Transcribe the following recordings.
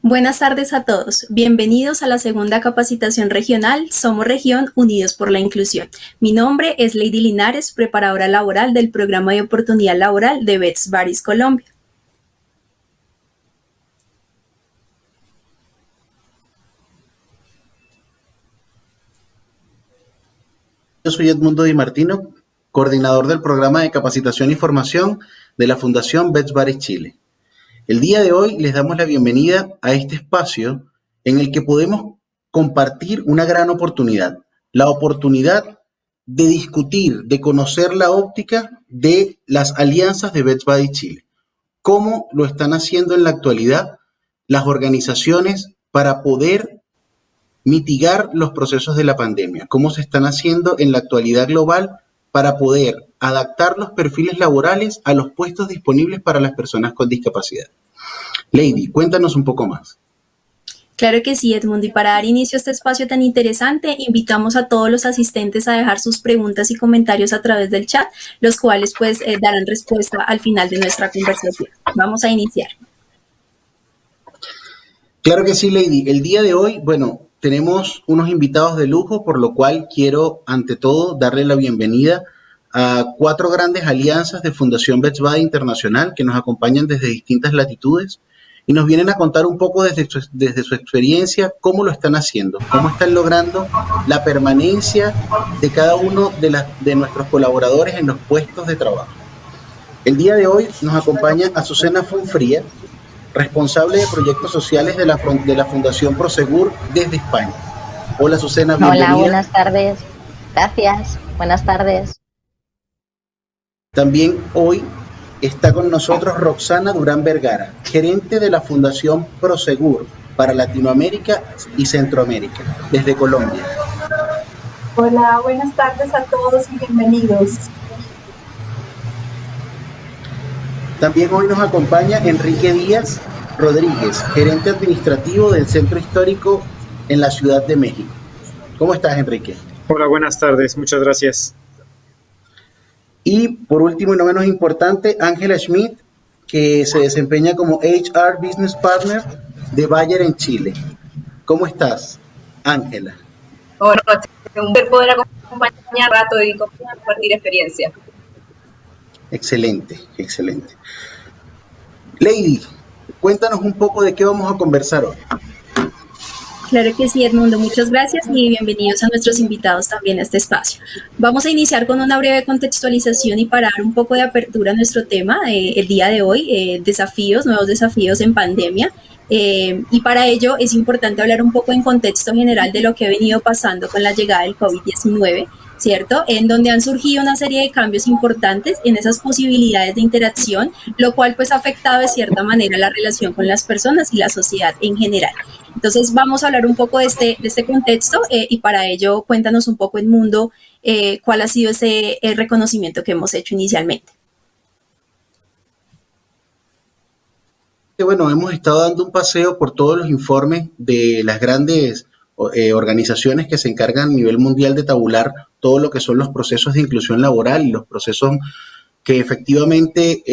Buenas tardes a todos. Bienvenidos a la segunda capacitación regional Somos Región Unidos por la Inclusión. Mi nombre es Lady Linares, preparadora laboral del Programa de Oportunidad Laboral de Bets Baris Colombia. Yo soy Edmundo Di Martino, coordinador del Programa de Capacitación y Formación de la Fundación Bets Baris Chile. El día de hoy les damos la bienvenida a este espacio en el que podemos compartir una gran oportunidad, la oportunidad de discutir, de conocer la óptica de las alianzas de Bets Baris Chile. Cómo lo están haciendo en la actualidad las organizaciones para poder mitigar los procesos de la pandemia, cómo se están haciendo en la actualidad global para poder adaptar los perfiles laborales a los puestos disponibles para las personas con discapacidad. Lady, cuéntanos un poco más. Claro que sí, Edmundo, y para dar inicio a este espacio tan interesante, invitamos a todos los asistentes a dejar sus preguntas y comentarios a través del chat, los cuales darán respuesta al final de nuestra conversación. Vamos a iniciar. Claro que sí, Lady. El día de hoy, tenemos unos invitados de lujo, por lo cual quiero, ante todo, darle la bienvenida a 4 grandes alianzas de Fundación Bets Baris Internacional que nos acompañan desde distintas latitudes y nos vienen a contar un poco desde su experiencia cómo lo están haciendo, cómo están logrando la permanencia de cada uno de nuestros colaboradores en los puestos de trabajo. El día de hoy nos acompaña Azucena Fonfría, responsable de proyectos sociales de la Fundación Prosegur desde España. Hola, Azucena, bienvenida. Hola, buenas tardes. Gracias, buenas tardes. También hoy está con nosotros Roxana Durán Vergara, gerente de la Fundación Prosegur para Latinoamérica y Centroamérica, desde Colombia. Hola, buenas tardes a todos y bienvenidos. También hoy nos acompaña Enrique Díaz Rodríguez, gerente administrativo del Centro Histórico en la Ciudad de México. ¿Cómo estás, Enrique? Hola, buenas tardes, muchas gracias. Y por último y no menos importante, Ángela Schmidt, que se desempeña como HR Business Partner de Bayer en Chile. ¿Cómo estás, Ángela? Hola, un placer poder acompañar rato y compartir experiencia. Excelente, excelente. Lady, cuéntanos un poco de qué vamos a conversar hoy. Claro que sí, Edmundo, muchas gracias y bienvenidos a nuestros invitados también a este espacio. Vamos a iniciar con una breve contextualización y para dar un poco de apertura a nuestro tema el día de hoy, nuevos desafíos en pandemia. Y para ello es importante hablar un poco en contexto general de lo que ha venido pasando con la llegada del COVID-19, ¿cierto? En donde han surgido una serie de cambios importantes en esas posibilidades de interacción, lo cual pues ha afectado de cierta manera la relación con las personas y la sociedad en general. Entonces vamos a hablar un poco de este contexto y para ello cuéntanos un poco, Edmundo, cuál ha sido ese reconocimiento que hemos hecho inicialmente. Bueno, hemos estado dando un paseo por todos los informes de las grandes organizaciones que se encargan a nivel mundial de tabular todo lo que son los procesos de inclusión laboral y los procesos que efectivamente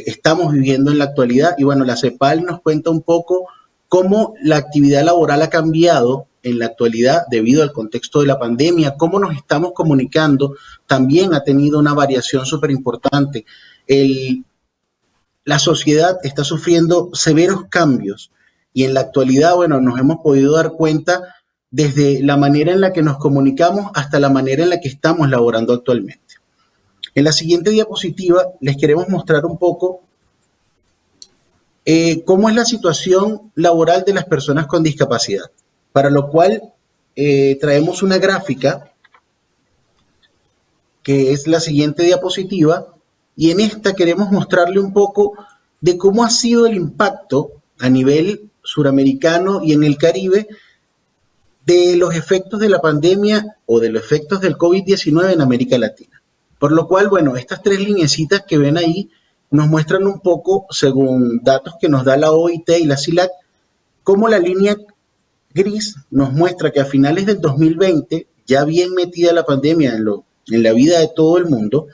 estamos viviendo en la actualidad. Y bueno, la CEPAL nos cuenta un poco cómo la actividad laboral ha cambiado en la actualidad debido al contexto de la pandemia, cómo nos estamos comunicando, también ha tenido una variación súper importante. La sociedad está sufriendo severos cambios y en la actualidad, nos hemos podido dar cuenta desde la manera en la que nos comunicamos hasta la manera en la que estamos laborando actualmente. En la siguiente diapositiva les queremos mostrar un poco cómo es la situación laboral de las personas con discapacidad, para lo cual traemos una gráfica que es la siguiente diapositiva y en esta queremos mostrarle un poco de cómo ha sido el impacto a nivel suramericano y en el Caribe de los efectos de la pandemia o de los efectos del COVID-19 en América Latina. Por lo cual, estas 3 lineecitas que ven ahí nos muestran un poco, según datos que nos da la OIT y la CILAC, cómo la línea gris nos muestra que a finales del 2020, ya bien metida la pandemia en la vida de todo el mundo,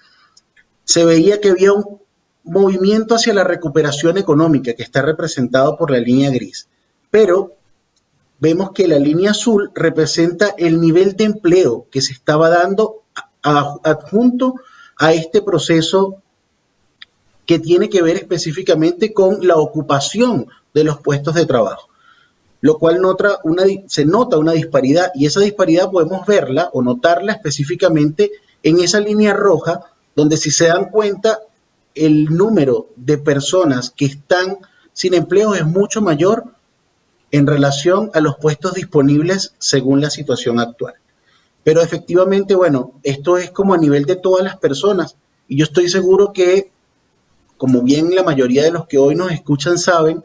se veía que había un movimiento hacia la recuperación económica que está representado por la línea gris. pero vemos que la línea azul representa el nivel de empleo que se estaba dando adjunto a este proceso que tiene que ver específicamente con la ocupación de los puestos de trabajo, lo cual se nota una disparidad y esa disparidad podemos verla o notarla específicamente en esa línea roja, donde si se dan cuenta el número de personas que están sin empleo es mucho mayor en relación a los puestos disponibles según la situación actual. Pero efectivamente, bueno, esto es como a nivel de todas las personas y yo estoy seguro que, como bien la mayoría de los que hoy nos escuchan saben,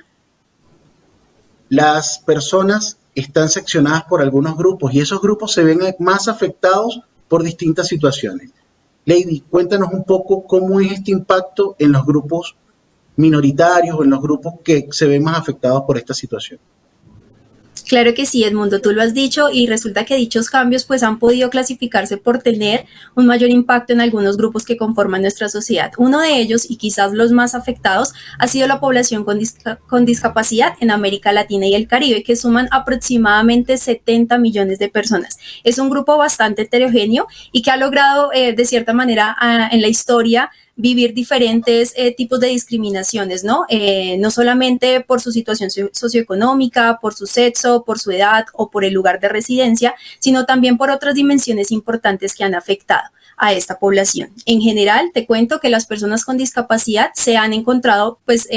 las personas están seccionadas por algunos grupos y esos grupos se ven más afectados por distintas situaciones. Lady, cuéntanos un poco cómo es este impacto en los grupos minoritarios o en los grupos que se ven más afectados por esta situación. Claro que sí, Edmundo, tú lo has dicho y resulta que dichos cambios pues han podido clasificarse por tener un mayor impacto en algunos grupos que conforman nuestra sociedad. Uno de ellos, y quizás los más afectados, ha sido la población con discapacidad en América Latina y el Caribe, que suman aproximadamente 70 millones de personas. Es un grupo bastante heterogéneo y que ha logrado de cierta manera en la historia vivir diferentes tipos de discriminaciones, ¿no? No solamente por su situación socioeconómica, por su sexo, por su edad o por el lugar de residencia, sino también por otras dimensiones importantes que han afectado a esta población. En general, te cuento que las personas con discapacidad se han encontrado pues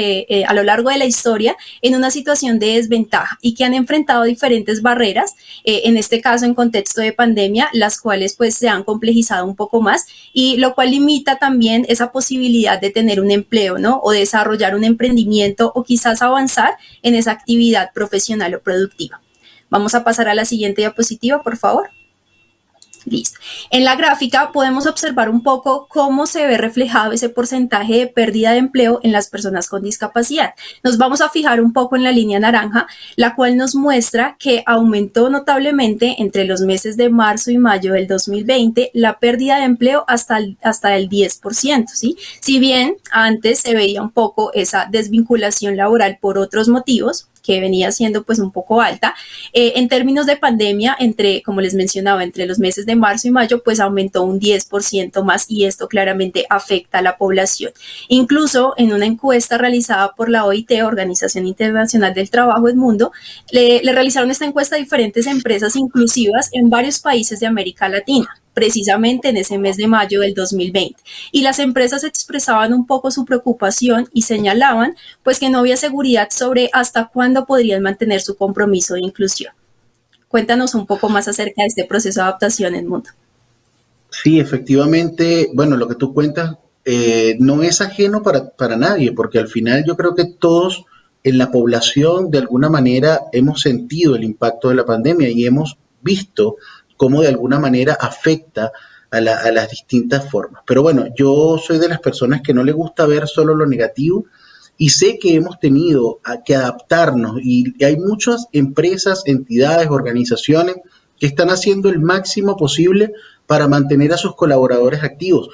a lo largo de la historia en una situación de desventaja y que han enfrentado diferentes barreras, en este caso en contexto de pandemia, las cuales pues se han complejizado un poco más y lo cual limita también esa posibilidad de tener un empleo, ¿no? O desarrollar un emprendimiento o quizás avanzar en esa actividad profesional o productiva. Vamos a pasar a la siguiente diapositiva, por favor. Listo. En la gráfica podemos observar un poco cómo se ve reflejado ese porcentaje de pérdida de empleo en las personas con discapacidad. Nos vamos a fijar un poco en la línea naranja, la cual nos muestra que aumentó notablemente entre los meses de marzo y mayo del 2020 la pérdida de empleo hasta el 10%, ¿sí? Si bien antes se veía un poco esa desvinculación laboral por otros motivos, que venía siendo pues un poco alta. En términos de pandemia, como les mencionaba, entre los meses de marzo y mayo, pues aumentó un 10% más y esto claramente afecta a la población. Incluso en una encuesta realizada por la OIT, Organización Internacional del Trabajo, Edmundo, le realizaron esta encuesta a diferentes empresas inclusivas en varios países de América Latina, precisamente en ese mes de mayo del 2020. Y las empresas expresaban un poco su preocupación y señalaban pues que no había seguridad sobre hasta cuándo podrían mantener su compromiso de inclusión. Cuéntanos un poco más acerca de este proceso de adaptación, Edmundo. Sí, efectivamente, bueno, lo que tú cuentas no es ajeno para nadie, porque al final yo creo que todos en la población de alguna manera hemos sentido el impacto de la pandemia y hemos visto cómo de alguna manera afecta a las distintas formas. Pero bueno, yo soy de las personas que no le gusta ver solo lo negativo y sé que hemos tenido que adaptarnos y hay muchas empresas, entidades, organizaciones que están haciendo el máximo posible para mantener a sus colaboradores activos.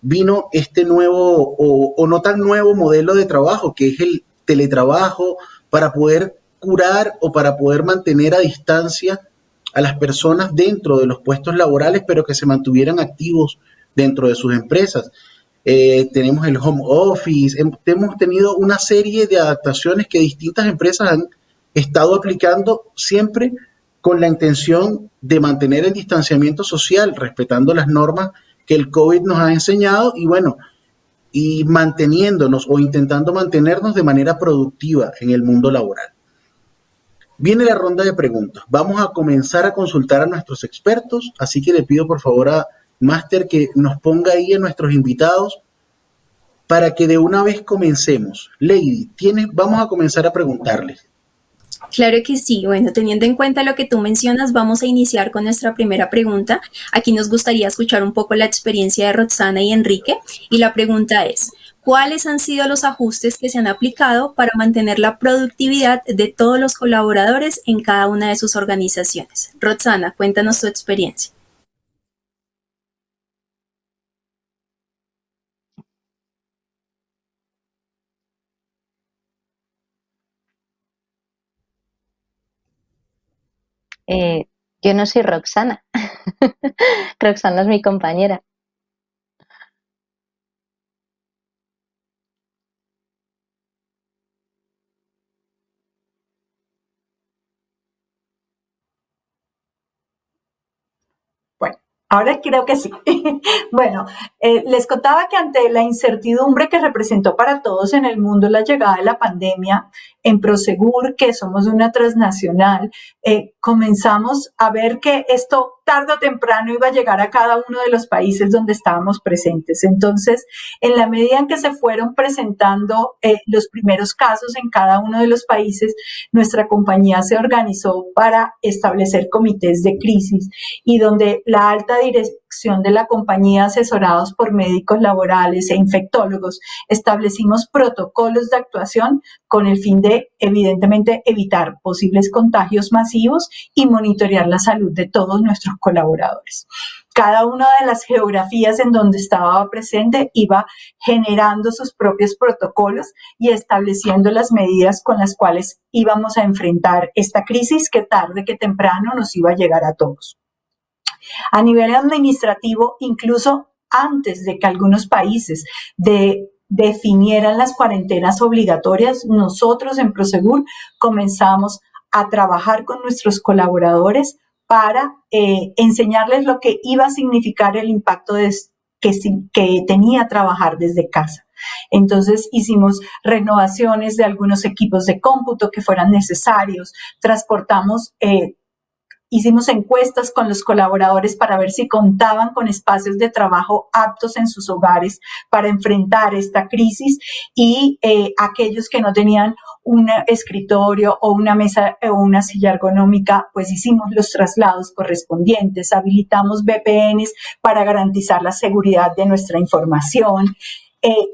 Vino este nuevo o no tan nuevo modelo de trabajo, que es el teletrabajo, para poder curar o para poder mantener a distancia a las personas dentro de los puestos laborales, pero que se mantuvieran activos dentro de sus empresas. Tenemos el home office, hemos tenido una serie de adaptaciones que distintas empresas han estado aplicando siempre con la intención de mantener el distanciamiento social, respetando las normas que el COVID nos ha enseñado y bueno, y manteniéndonos o intentando mantenernos de manera productiva en el mundo laboral. Viene la ronda de preguntas. Vamos a comenzar a consultar a nuestros expertos, así que le pido por favor a Máster que nos ponga ahí a nuestros invitados para que de una vez comencemos. Lady, vamos a comenzar a preguntarles. Claro que sí. Bueno, teniendo en cuenta lo que tú mencionas, vamos a iniciar con nuestra primera pregunta. Aquí nos gustaría escuchar un poco la experiencia de Roxana y Enrique. Y la pregunta es, ¿cuáles han sido los ajustes que se han aplicado para mantener la productividad de todos los colaboradores en cada una de sus organizaciones? Roxana, cuéntanos tu experiencia. Yo no soy Roxana. Roxana es mi compañera. Bueno, ahora creo que sí. Bueno, les contaba que ante la incertidumbre que representó para todos en el mundo la llegada de la pandemia, en Prosegur, que somos una transnacional, comenzamos a ver que esto tarde o temprano iba a llegar a cada uno de los países donde estábamos presentes. Entonces, en la medida en que se fueron presentando los primeros casos en cada uno de los países, nuestra compañía se organizó para establecer comités de crisis y donde la alta dirección de la compañía, asesorados por médicos laborales e infectólogos, establecimos protocolos de actuación con el fin de, evidentemente, evitar posibles contagios masivos y monitorear la salud de todos nuestros colaboradores. Cada una de las geografías en donde estaba presente iba generando sus propios protocolos y estableciendo las medidas con las cuales íbamos a enfrentar esta crisis que tarde que temprano nos iba a llegar a todos. A nivel administrativo, incluso antes de que algunos países definieran las cuarentenas obligatorias, nosotros en Prosegur comenzamos a trabajar con nuestros colaboradores para enseñarles lo que iba a significar el impacto que tenía trabajar desde casa. Entonces hicimos renovaciones de algunos equipos de cómputo que fueran necesarios, hicimos encuestas con los colaboradores para ver si contaban con espacios de trabajo aptos en sus hogares para enfrentar esta crisis y aquellos que no tenían un escritorio o una mesa o una silla ergonómica, pues hicimos los traslados correspondientes, habilitamos VPNs para garantizar la seguridad de nuestra información.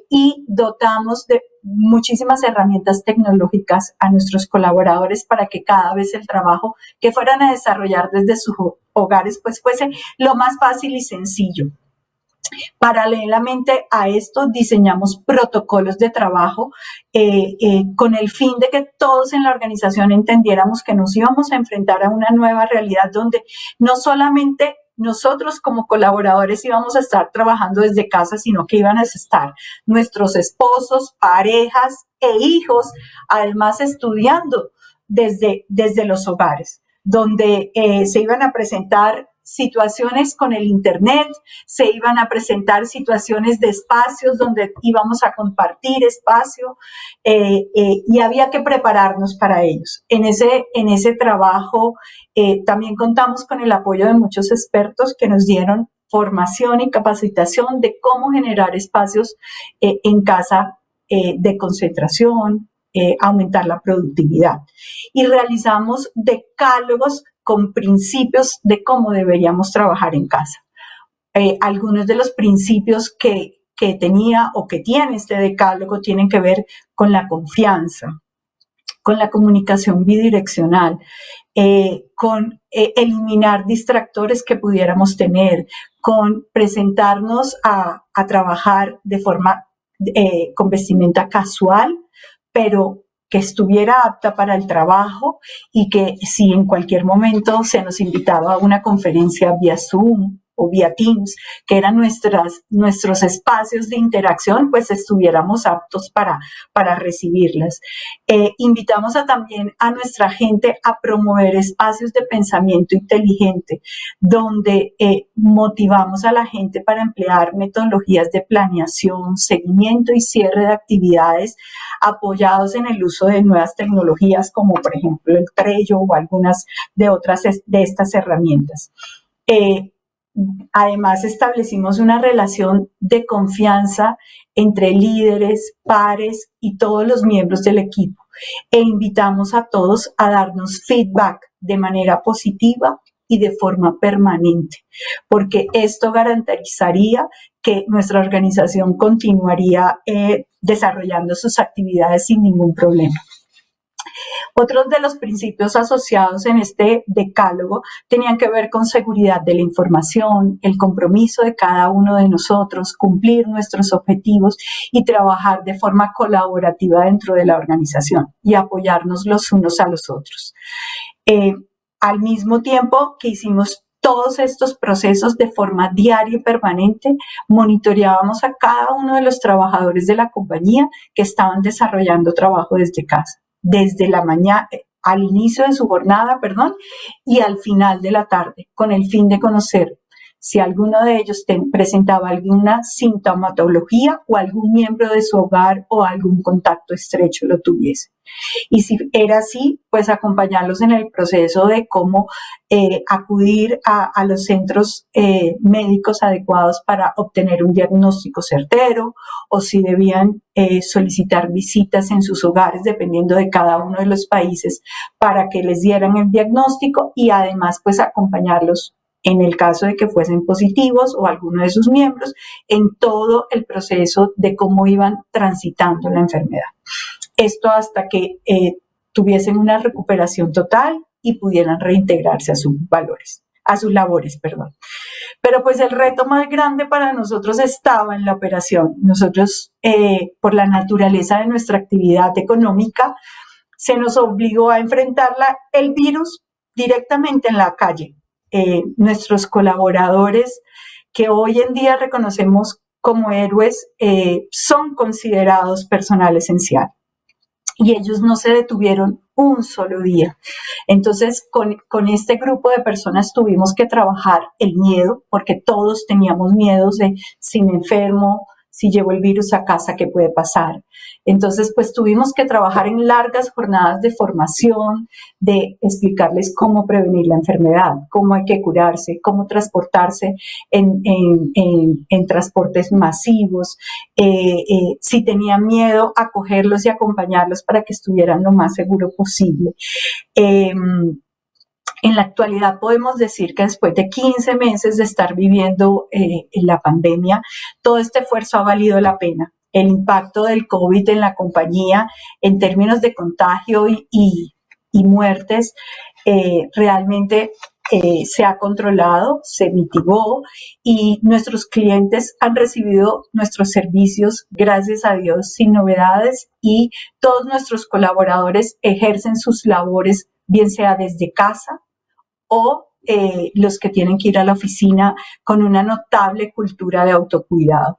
Y dotamos de muchísimas herramientas tecnológicas a nuestros colaboradores para que cada vez el trabajo que fueran a desarrollar desde sus hogares pues fuese lo más fácil y sencillo. Paralelamente a esto diseñamos protocolos de trabajo con el fin de que todos en la organización entendiéramos que nos íbamos a enfrentar a una nueva realidad donde no solamente nosotros como colaboradores íbamos a estar trabajando desde casa, sino que iban a estar nuestros esposos, parejas e hijos, además estudiando desde los hogares, donde se iban a presentar situaciones con el internet, se iban a presentar situaciones de espacios donde íbamos a compartir espacio y había que prepararnos para ellos. En ese trabajo también contamos con el apoyo de muchos expertos que nos dieron formación y capacitación de cómo generar espacios en casa de concentración, aumentar la productividad. Y realizamos decálogos con principios de cómo deberíamos trabajar en casa. Algunos de los principios que tenía o que tiene este decálogo tienen que ver con la confianza, con la comunicación bidireccional, con eliminar distractores que pudiéramos tener, con presentarnos a trabajar de forma con vestimenta casual, pero que estuviera apta para el trabajo y que si en cualquier momento se nos invitaba a una conferencia vía Zoom o vía Teams, que eran nuestros espacios de interacción, pues estuviéramos aptos para recibirlas. Invitamos también a nuestra gente a promover espacios de pensamiento inteligente, donde motivamos a la gente para emplear metodologías de planeación, seguimiento y cierre de actividades apoyados en el uso de nuevas tecnologías, como por ejemplo el Trello o algunas de otras de estas herramientas. Además, establecimos una relación de confianza entre líderes, pares y todos los miembros del equipo e invitamos a todos a darnos feedback de manera positiva y de forma permanente, porque esto garantizaría que nuestra organización continuaría desarrollando sus actividades sin ningún problema. Otros de los principios asociados en este decálogo tenían que ver con seguridad de la información, el compromiso de cada uno de nosotros, cumplir nuestros objetivos y trabajar de forma colaborativa dentro de la organización y apoyarnos los unos a los otros. al mismo tiempo que hicimos todos estos procesos de forma diaria y permanente, monitoreábamos a cada uno de los trabajadores de la compañía que estaban desarrollando trabajo desde casa, desde la mañana, al inicio de su jornada, y al final de la tarde, con el fin de conocer si alguno de ellos presentaba alguna sintomatología o algún miembro de su hogar o algún contacto estrecho lo tuviese. Y si era así, pues acompañarlos en el proceso de cómo acudir a los centros médicos adecuados para obtener un diagnóstico certero, o si debían solicitar visitas en sus hogares, dependiendo de cada uno de los países, para que les dieran el diagnóstico, y además pues acompañarlos en el caso de que fuesen positivos o alguno de sus miembros, en todo el proceso de cómo iban transitando la enfermedad. Esto hasta que tuviesen una recuperación total y pudieran reintegrarse a sus labores. Pero pues el reto más grande para nosotros estaba en la operación. Nosotros, por la naturaleza de nuestra actividad económica, se nos obligó a enfrentarla, el virus, directamente en la calle. Nuestros colaboradores, que hoy en día reconocemos como héroes, son considerados personal esencial. Y ellos no se detuvieron un solo día. Entonces, con este grupo de personas tuvimos que trabajar el miedo, porque todos teníamos miedos de si me enfermo, si llevo el virus a casa, ¿qué puede pasar? Entonces, pues tuvimos que trabajar en largas jornadas de formación, de explicarles cómo prevenir la enfermedad, cómo hay que curarse, cómo transportarse en transportes masivos, si tenían miedo, acogerlos y acompañarlos para que estuvieran lo más seguro posible. En la actualidad podemos decir que después de 15 meses de estar viviendo la pandemia, todo este esfuerzo ha valido la pena. El impacto del COVID en la compañía en términos de contagio y muertes realmente se ha controlado, se mitigó, y nuestros clientes han recibido nuestros servicios, gracias a Dios, sin novedades, y todos nuestros colaboradores ejercen sus labores, bien sea desde casa o los que tienen que ir a la oficina, con una notable cultura de autocuidado.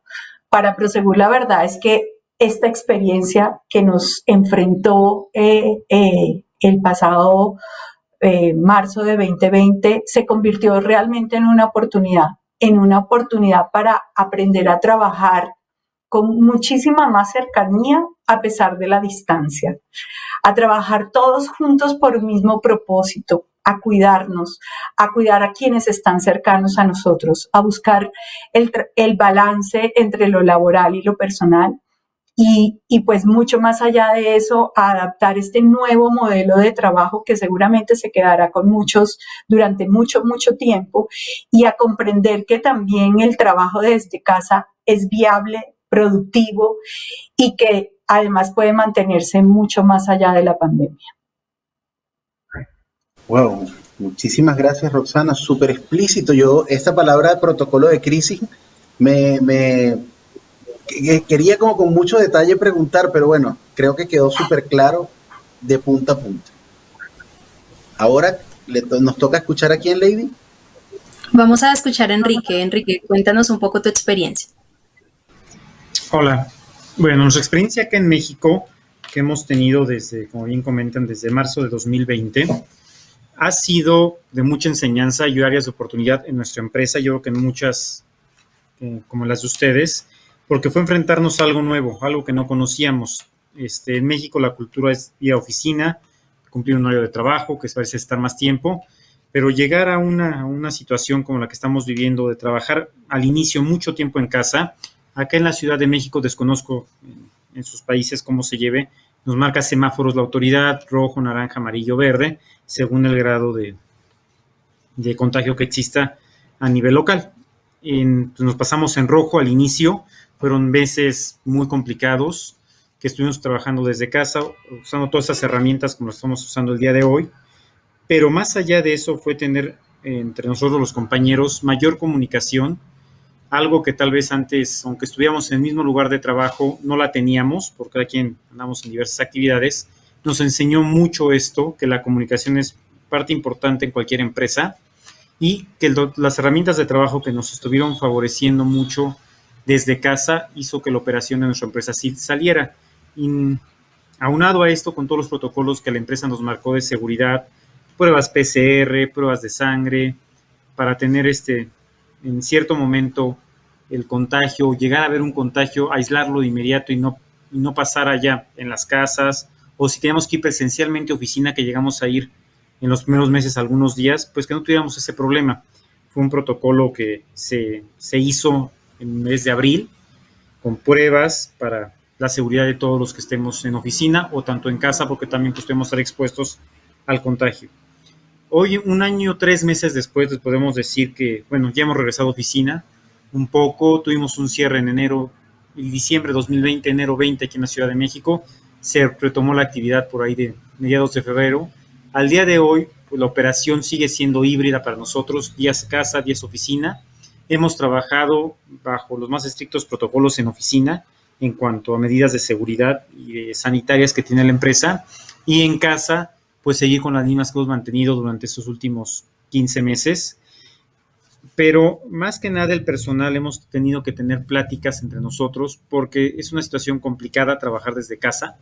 Para Prosegur, la verdad es que esta experiencia que nos enfrentó el pasado marzo de 2020 se convirtió realmente en una oportunidad para aprender a trabajar con muchísima más cercanía a pesar de la distancia, a trabajar todos juntos por un mismo propósito, a cuidarnos, a cuidar a quienes están cercanos a nosotros, a buscar el balance entre lo laboral y lo personal, y pues mucho más allá de eso, a adaptar este nuevo modelo de trabajo que seguramente se quedará con muchos durante mucho, mucho tiempo, y a comprender que también el trabajo desde casa es viable, productivo, y que además puede mantenerse mucho más allá de la pandemia. Wow, muchísimas gracias, Roxana, súper explícito. Yo, esta palabra de protocolo de crisis, quería como con mucho detalle preguntar, pero bueno, creo que quedó súper claro de punta a punta. Ahora nos toca escuchar a quién, Lady. Vamos a escuchar a Enrique. Enrique, cuéntanos un poco tu experiencia. Hola. Bueno, nuestra experiencia acá en México, que hemos tenido desde, como bien comentan, desde marzo de 2020, ha sido de mucha enseñanza y áreas de oportunidad en nuestra empresa, yo creo que en muchas, como las de ustedes, porque fue enfrentarnos a algo nuevo, algo que no conocíamos. En México la cultura es ir a oficina, cumplir un horario de trabajo, que parece estar más tiempo, pero llegar a una situación como la que estamos viviendo, de trabajar al inicio mucho tiempo en casa. Acá en la Ciudad de México desconozco en sus países cómo se lleve. Nos marca semáforos la autoridad, rojo, naranja, amarillo, verde, según el grado de contagio que exista a nivel local. Pues nos pasamos en rojo al inicio. Fueron meses muy complicados que estuvimos trabajando desde casa, usando todas esas herramientas como las estamos usando el día de hoy. Pero más allá de eso fue tener entre nosotros los compañeros mayor comunicación, algo que tal vez antes, aunque estuviéramos en el mismo lugar de trabajo, no la teníamos, porque cada quien andamos en diversas actividades. Nos enseñó mucho esto, que la comunicación es parte importante en cualquier empresa y que las herramientas de trabajo que nos estuvieron favoreciendo mucho desde casa hizo que la operación de nuestra empresa sí saliera. Y aunado a esto, con todos los protocolos que la empresa nos marcó de seguridad, pruebas PCR, pruebas de sangre, para tener en cierto momento el contagio, llegar a ver un contagio, aislarlo de inmediato y no pasar allá en las casas, o si tenemos que ir presencialmente a oficina, que llegamos a ir en los primeros meses algunos días, pues que no tuviéramos ese problema. Fue un protocolo que se hizo en el mes de abril, con pruebas para la seguridad de todos los que estemos en oficina o tanto en casa, porque también pues, podemos estar expuestos al contagio. Hoy, 1 año, 3 meses después, les podemos decir que, bueno, ya hemos regresado a oficina un poco, tuvimos un cierre en enero y diciembre de 2020, enero 20 aquí en la Ciudad de México, se retomó la actividad por ahí de mediados de febrero. Al día de hoy, pues, la operación sigue siendo híbrida para nosotros, días casa, días oficina. Hemos trabajado bajo los más estrictos protocolos en oficina en cuanto a medidas de seguridad y sanitarias que tiene la empresa, y en casa pues seguir con las mismas que hemos mantenido durante estos últimos 15 meses. Pero más que nada el personal hemos tenido que tener pláticas entre nosotros porque es una situación complicada trabajar desde casa.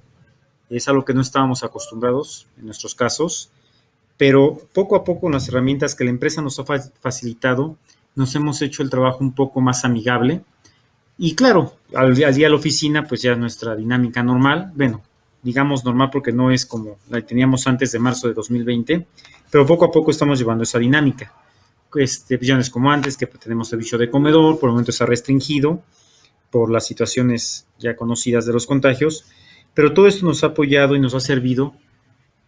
Es algo que no estábamos acostumbrados en nuestros casos, pero poco a poco con las herramientas que la empresa nos ha facilitado, nos hemos hecho el trabajo un poco más amigable. Y claro, al día a la oficina, pues ya nuestra dinámica normal, bueno, digamos normal porque no es como la que teníamos antes de marzo de 2020, pero poco a poco estamos llevando esa dinámica. Ya no es como antes, que tenemos servicio de comedor, por el momento está restringido por las situaciones ya conocidas de los contagios, pero todo esto nos ha apoyado y nos ha servido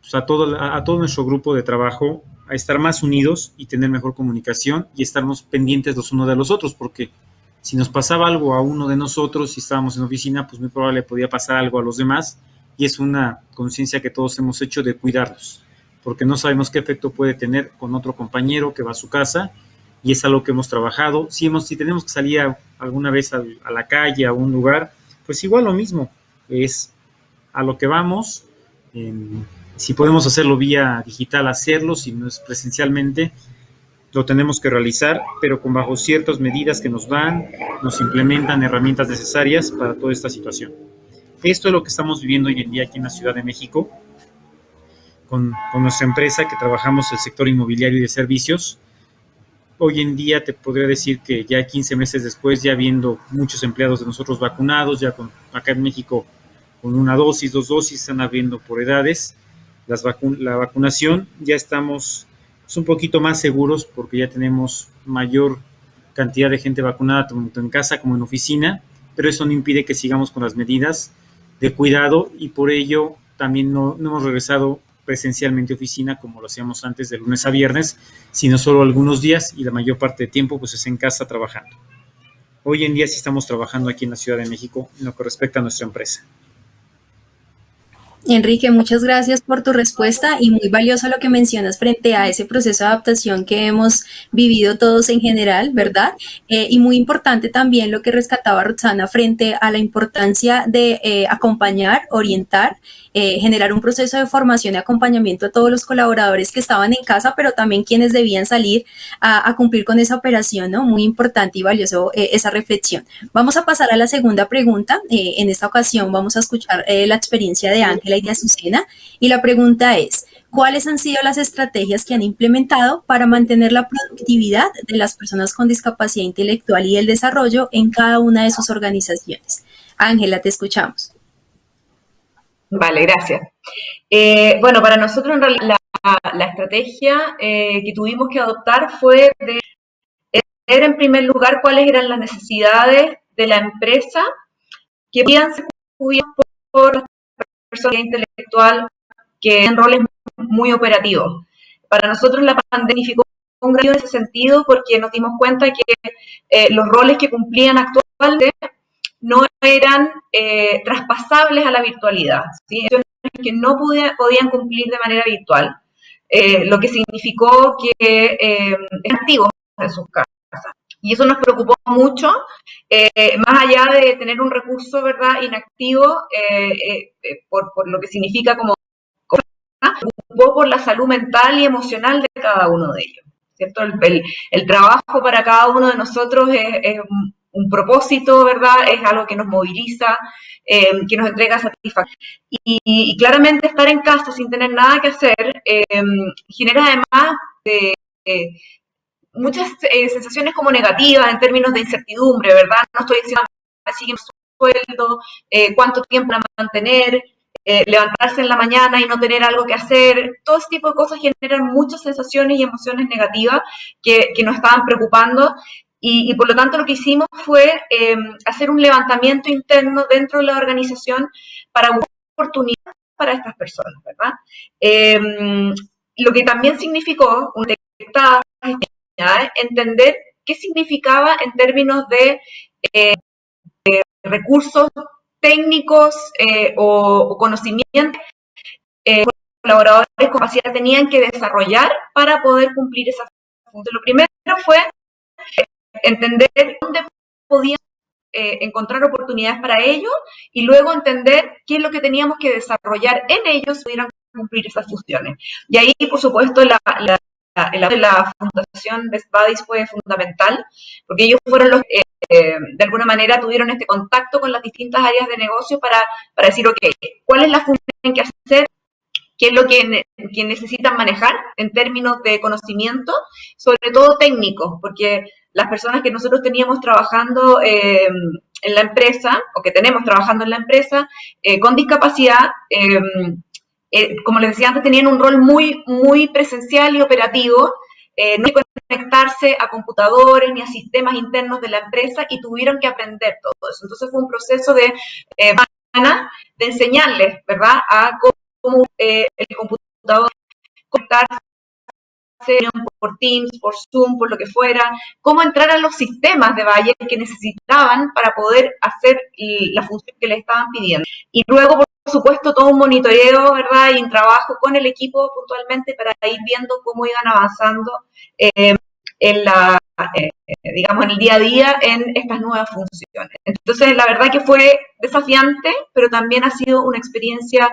pues, a todo nuestro grupo de trabajo a estar más unidos y tener mejor comunicación y estarnos pendientes los unos de los otros, porque si nos pasaba algo a uno de nosotros, si estábamos en oficina, pues muy probable podía pasar algo a los demás, y es una conciencia que todos hemos hecho de cuidarnos, porque no sabemos qué efecto puede tener con otro compañero que va a su casa, y es algo que hemos trabajado. Si tenemos que salir alguna vez a la calle, a un lugar, pues igual lo mismo, es a lo que vamos. Si podemos hacerlo vía digital, hacerlo, si no es presencialmente, lo tenemos que realizar, pero con bajo ciertas medidas que nos implementan herramientas necesarias para toda esta situación. Esto es lo que estamos viviendo hoy en día aquí en la Ciudad de México, con nuestra empresa que trabajamos el sector inmobiliario y de servicios. Hoy en día te podría decir que ya 15 meses después, ya viendo muchos empleados de nosotros vacunados, ya acá en México con una dosis, 2 dosis, están abriendo por edades la vacunación, ya estamos un poquito más seguros porque ya tenemos mayor cantidad de gente vacunada tanto en casa como en oficina, pero eso no impide que sigamos con las medidas de cuidado y por ello también no hemos regresado presencialmente a oficina como lo hacíamos antes de lunes a viernes, sino solo algunos días y la mayor parte del tiempo pues es en casa trabajando. Hoy en día sí estamos trabajando aquí en la Ciudad de México en lo que respecta a nuestra empresa. Enrique, muchas gracias por tu respuesta y muy valioso lo que mencionas frente a ese proceso de adaptación que hemos vivido todos en general, ¿verdad? Y muy importante también lo que rescataba Roxana frente a la importancia de acompañar, orientar, generar un proceso de formación y acompañamiento a todos los colaboradores que estaban en casa, pero también quienes debían salir a cumplir con esa operación, ¿no? Muy importante y valioso esa reflexión. Vamos a pasar a la segunda pregunta. En esta ocasión vamos a escuchar la experiencia de Ángela y de Azucena, y la pregunta es: ¿cuáles han sido las estrategias que han implementado para mantener la productividad de las personas con discapacidad intelectual y el desarrollo en cada una de sus organizaciones? Ángela, te escuchamos. Vale, gracias. Bueno, para nosotros en realidad la estrategia que tuvimos que adoptar fue de ver en primer lugar cuáles eran las necesidades de la empresa que podían ser cubiertas por las personas intelectual que tienen roles muy operativos. Para nosotros la pandemia significó un gran cambio en ese sentido porque nos dimos cuenta que los roles que cumplían actualmente no eran traspasables a la virtualidad, ¿sí? Que no podían cumplir de manera virtual, lo que significó que eran activos en sus casas. Y eso nos preocupó mucho, más allá de tener un recurso, ¿verdad?, inactivo, por lo que significa como preocupó por la salud mental y emocional de cada uno de ellos, ¿cierto? El trabajo para cada uno de nosotros es un propósito, ¿verdad? Es algo que nos moviliza, que nos entrega satisfacción. Y claramente estar en casa sin tener nada que hacer genera además muchas sensaciones como negativas en términos de incertidumbre, ¿verdad? No estoy diciendo me siguen su sueldo, cuánto tiempo van a mantener, levantarse en la mañana y no tener algo que hacer, todo ese tipo de cosas generan muchas sensaciones y emociones negativas que nos estaban preocupando y por lo tanto lo que hicimos fue hacer un levantamiento interno dentro de la organización para buscar oportunidades para estas personas, ¿verdad? Lo que también significó una detectada entender qué significaba en términos de recursos técnicos o conocimientos colaboradores con capacidad tenían que desarrollar para poder cumplir esa función. Lo primero fue entender dónde podían encontrar oportunidades para ellos y luego entender qué es lo que teníamos que desarrollar en ellos para pudieran cumplir esas funciones. Y ahí, por supuesto, la fundación Best Buddies fue fundamental, porque ellos fueron los que de alguna manera tuvieron este contacto con las distintas áreas de negocio para decir, ok, ¿cuál es la función que tienen que hacer? ¿Qué es lo que necesitan manejar en términos de conocimiento? Sobre todo técnicos, porque las personas que nosotros teníamos trabajando en la empresa, o que tenemos trabajando en la empresa, con discapacidad, como les decía antes, tenían un rol muy, muy presencial y operativo, no hay que conectarse a computadores ni a sistemas internos de la empresa y tuvieron que aprender todo eso. Entonces fue un proceso de enseñarles, ¿verdad?, a cómo el computador conectarse por Teams, por Zoom, por lo que fuera, cómo entrar a los sistemas de Bayer que necesitaban para poder hacer la función que les estaban pidiendo. Y luego, por supuesto, todo un monitoreo, ¿verdad?, y un trabajo con el equipo puntualmente para ir viendo cómo iban avanzando digamos, en el día a día en estas nuevas funciones. Entonces, la verdad que fue desafiante, pero también ha sido una experiencia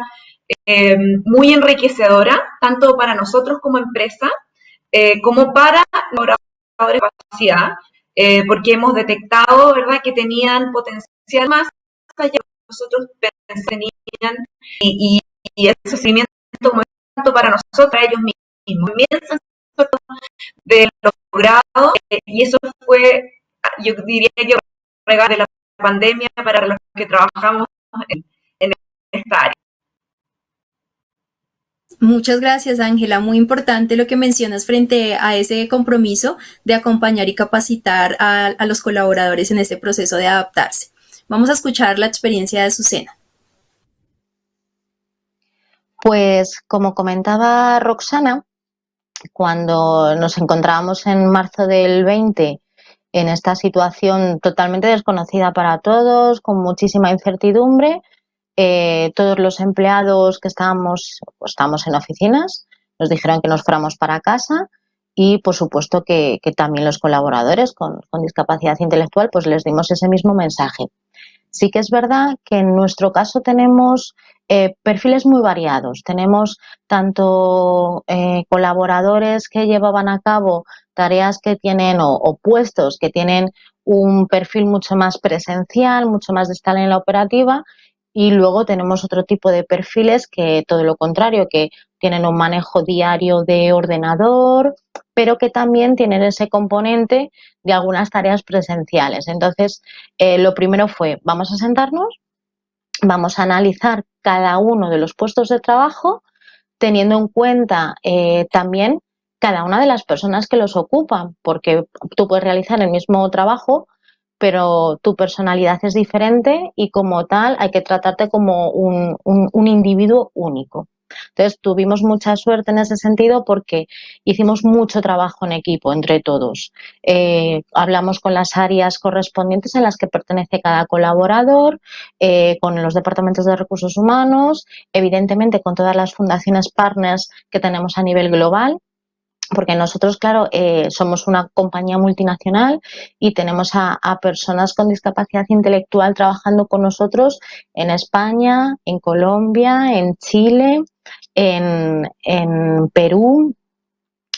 muy enriquecedora, tanto para nosotros como empresa, como para los colaboradores de capacidad, porque hemos detectado, ¿verdad?, que tenían potencial más allá de lo que nosotros tenían y ese sufrimiento muy tanto para nosotros, para ellos mismos. También de lo logrado y eso fue, yo diría que un regalo de la pandemia para los que trabajamos en esta área. Muchas gracias, Ángela. Muy importante lo que mencionas frente a ese compromiso de acompañar y capacitar a los colaboradores en este proceso de adaptarse. Vamos a escuchar la experiencia de Azucena. Pues como comentaba Roxana, cuando nos encontrábamos en marzo del 20 en esta situación totalmente desconocida para todos, con muchísima incertidumbre, todos los empleados que estábamos en oficinas nos dijeron que nos fuéramos para casa y por supuesto que también los colaboradores con discapacidad intelectual pues les dimos ese mismo mensaje. Sí que es verdad que en nuestro caso tenemos perfiles muy variados. Tenemos tanto colaboradores que llevaban a cabo tareas que tienen o puestos que tienen un perfil mucho más presencial, mucho más de estar en la operativa, y luego tenemos otro tipo de perfiles que todo lo contrario, que tienen un manejo diario de ordenador, pero que también tienen ese componente de algunas tareas presenciales. Entonces, lo primero fue, vamos a sentarnos, vamos a analizar cada uno de los puestos de trabajo, teniendo en cuenta también cada una de las personas que los ocupan, porque tú puedes realizar el mismo trabajo, pero tu personalidad es diferente y como tal hay que tratarte como un individuo único. Entonces tuvimos mucha suerte en ese sentido porque hicimos mucho trabajo en equipo entre todos. Hablamos con las áreas correspondientes en las que pertenece cada colaborador, con los departamentos de recursos humanos, evidentemente con todas las fundaciones partners que tenemos a nivel global. porque nosotros, claro, somos una compañía multinacional y tenemos a personas con discapacidad intelectual trabajando con nosotros en España, en Colombia, en Chile, en Perú.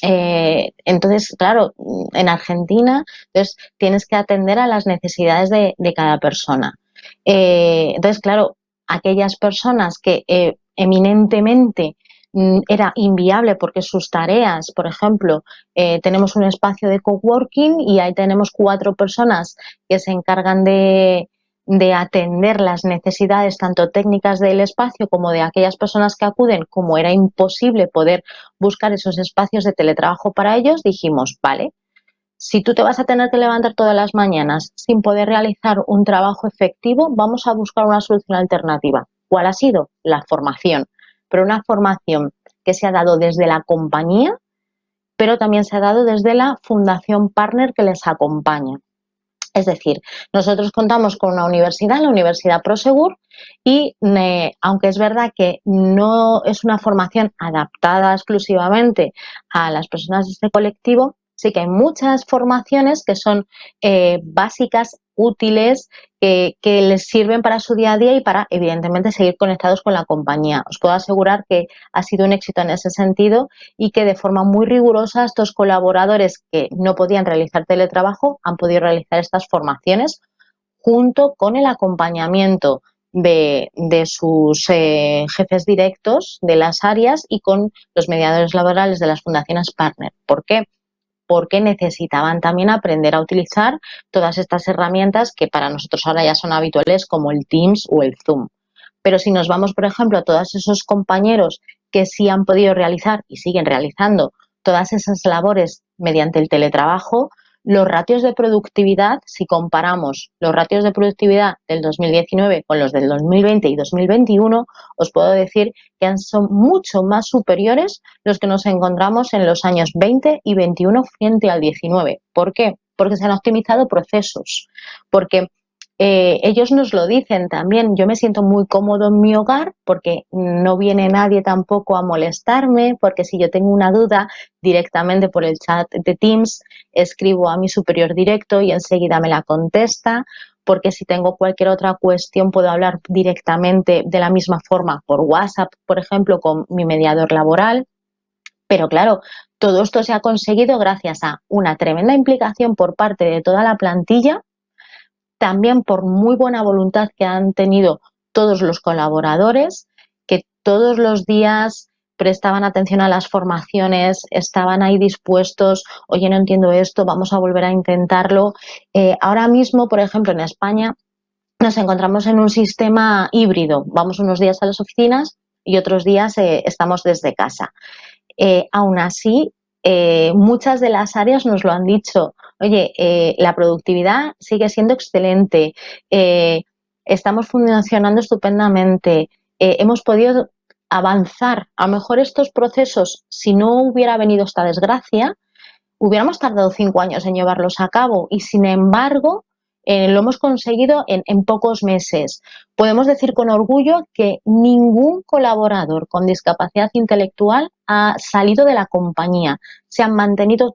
Entonces, claro, en Argentina, entonces tienes que atender a las necesidades de cada persona. Entonces, claro, aquellas personas que eminentemente era inviable porque sus tareas, por ejemplo, tenemos un espacio de coworking y ahí tenemos 4 personas que se encargan de atender las necesidades tanto técnicas del espacio como de aquellas personas que acuden, como era imposible poder buscar esos espacios de teletrabajo para ellos, dijimos, vale, si tú te vas a tener que levantar todas las mañanas sin poder realizar un trabajo efectivo, vamos a buscar una solución alternativa. ¿Cuál ha sido? La formación, pero una formación que se ha dado desde la compañía, pero también se ha dado desde la fundación partner que les acompaña. Es decir, nosotros contamos con una universidad, la Universidad Prosegur, y aunque es verdad que no es una formación adaptada exclusivamente a las personas de este colectivo, sí que hay muchas formaciones que son básicas, útiles, que les sirven para su día a día y para, evidentemente, seguir conectados con la compañía. Os puedo asegurar que ha sido un éxito en ese sentido y que de forma muy rigurosa estos colaboradores que no podían realizar teletrabajo han podido realizar estas formaciones junto con el acompañamiento de sus jefes directos de las áreas y con los mediadores laborales de las fundaciones partner. ¿Por qué? Porque necesitaban también aprender a utilizar todas estas herramientas que para nosotros ahora ya son habituales, como el Teams o el Zoom. Pero si nos vamos, por ejemplo, a todos esos compañeros que sí han podido realizar y siguen realizando todas esas labores mediante el teletrabajo, los ratios de productividad, si comparamos los ratios de productividad del 2019 con los del 2020 y 2021, os puedo decir que son mucho más superiores los que nos encontramos en los años 20 y 21 frente al 19. ¿Por qué? Porque se han optimizado procesos, porque ellos nos lo dicen también. Yo me siento muy cómodo en mi hogar porque no viene nadie tampoco a molestarme, porque si yo tengo una duda directamente por el chat de Teams, escribo a mi superior directo y enseguida me la contesta, porque si tengo cualquier otra cuestión puedo hablar directamente de la misma forma por WhatsApp, por ejemplo, con mi mediador laboral. Pero claro, todo esto se ha conseguido gracias a una tremenda implicación por parte de toda la plantilla, también por muy buena voluntad que han tenido todos los colaboradores, que todos los días prestaban atención a las formaciones, estaban ahí dispuestos, oye, no entiendo esto, vamos a volver a intentarlo. Ahora mismo, por ejemplo, en España nos encontramos en un sistema híbrido. Vamos unos días a las oficinas y otros días estamos desde casa. Aún así, muchas de las áreas nos lo han dicho. Oye, la productividad sigue siendo excelente, estamos funcionando estupendamente, hemos podido avanzar. A lo mejor estos procesos, si no hubiera venido esta desgracia, hubiéramos tardado 5 años en llevarlos a cabo y, sin embargo, lo hemos conseguido en pocos meses. Podemos decir con orgullo que ningún colaborador con discapacidad intelectual ha salido de la compañía. Se han mantenido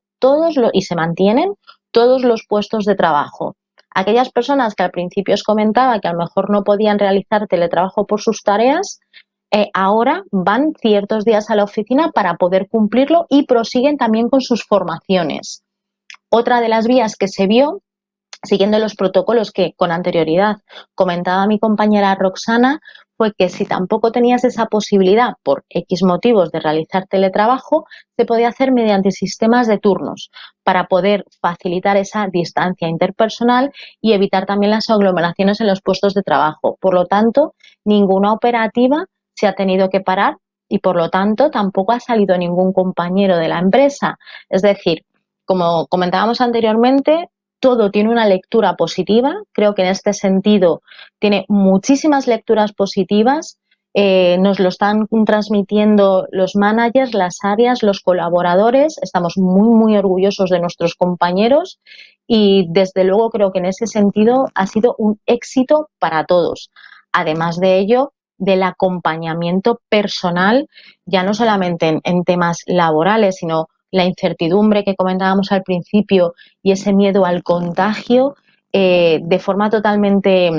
y se mantienen todos los puestos de trabajo. Aquellas personas que al principio os comentaba que a lo mejor no podían realizar teletrabajo por sus tareas, ahora van ciertos días a la oficina para poder cumplirlo y prosiguen también con sus formaciones. Otra de las vías que se vio, siguiendo los protocolos que con anterioridad comentaba mi compañera Roxana, fue que si tampoco tenías esa posibilidad por X motivos de realizar teletrabajo, se podía hacer mediante sistemas de turnos para poder facilitar esa distancia interpersonal y evitar también las aglomeraciones en los puestos de trabajo. Por lo tanto, ninguna operativa se ha tenido que parar y, por lo tanto, tampoco ha salido ningún compañero de la empresa. Es decir, como comentábamos anteriormente, todo tiene una lectura positiva. Creo que en este sentido tiene muchísimas lecturas positivas. Nos lo están transmitiendo los managers, las áreas, los colaboradores. Estamos muy, muy orgullosos de nuestros compañeros y, desde luego, creo que en ese sentido ha sido un éxito para todos. Además de ello, del acompañamiento personal, ya no solamente en temas laborales, sino la incertidumbre que comentábamos al principio y ese miedo al contagio, de forma totalmente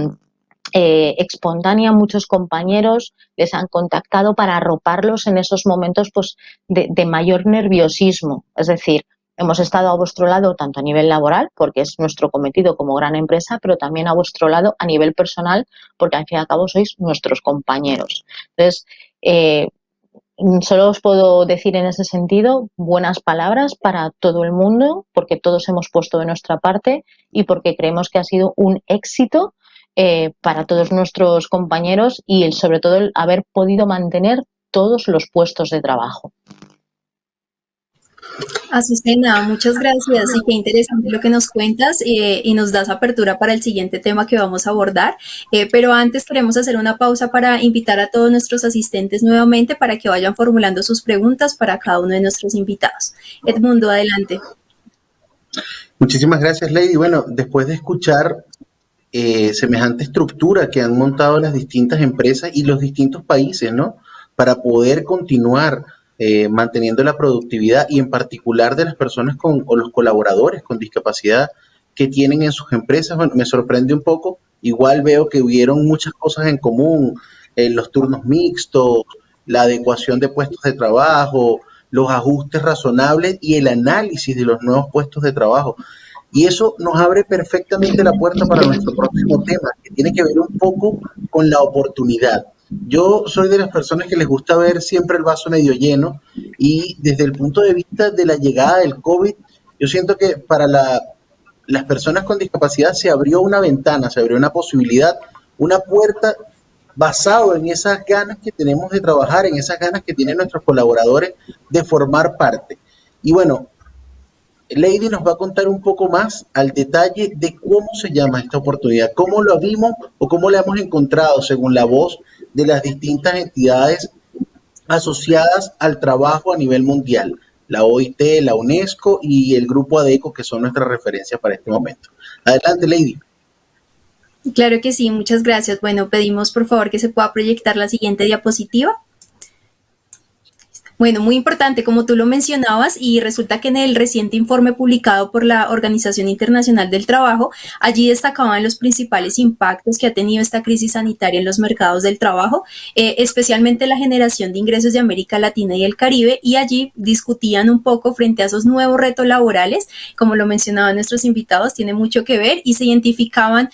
espontánea, muchos compañeros les han contactado para arroparlos en esos momentos pues, de mayor nerviosismo. Es decir, hemos estado a vuestro lado tanto a nivel laboral, porque es nuestro cometido como gran empresa, pero también a vuestro lado a nivel personal, porque al fin y al cabo sois nuestros compañeros. Entonces, solo os puedo decir en ese sentido buenas palabras para todo el mundo, porque todos hemos puesto de nuestra parte y porque creemos que ha sido un éxito para todos nuestros compañeros y sobre todo el haber podido mantener todos los puestos de trabajo. Azucena, muchas gracias y qué interesante lo que nos cuentas y nos das apertura para el siguiente tema que vamos a abordar. Pero antes queremos hacer una pausa para invitar a todos nuestros asistentes nuevamente para que vayan formulando sus preguntas para cada uno de nuestros invitados. Edmundo, adelante. Muchísimas gracias, Lady. Bueno, después de escuchar semejante estructura que han montado las distintas empresas y los distintos países, ¿no? Para poder continuar manteniendo la productividad y en particular de las personas o los colaboradores con discapacidad que tienen en sus empresas. Bueno, me sorprende un poco. Igual veo que hubieron muchas cosas en común, los turnos mixtos, la adecuación de puestos de trabajo, los ajustes razonables y el análisis de los nuevos puestos de trabajo. Y eso nos abre perfectamente la puerta para nuestro próximo tema, que tiene que ver un poco con la oportunidad. Yo soy de las personas que les gusta ver siempre el vaso medio lleno y desde el punto de vista de la llegada del COVID, yo siento que para las personas con discapacidad se abrió una ventana, se abrió una posibilidad, una puerta basado en esas ganas que tenemos de trabajar, en esas ganas que tienen nuestros colaboradores de formar parte. Y bueno, Lady nos va a contar un poco más al detalle de cómo se llama esta oportunidad, cómo lo vimos o cómo la hemos encontrado según la voz de las distintas entidades asociadas al trabajo a nivel mundial, la OIT, la UNESCO y el grupo ADECO, que son nuestras referencias para este momento. Adelante, Lady. Claro que sí, muchas gracias. Bueno, pedimos por favor que se pueda proyectar la siguiente diapositiva. Bueno, muy importante, como tú lo mencionabas, y resulta que en el reciente informe publicado por la Organización Internacional del Trabajo, allí destacaban los principales impactos que ha tenido esta crisis sanitaria en los mercados del trabajo, especialmente la generación de ingresos de América Latina y el Caribe, y allí discutían un poco frente a esos nuevos retos laborales, como lo mencionaban nuestros invitados, tiene mucho que ver, y se identificaban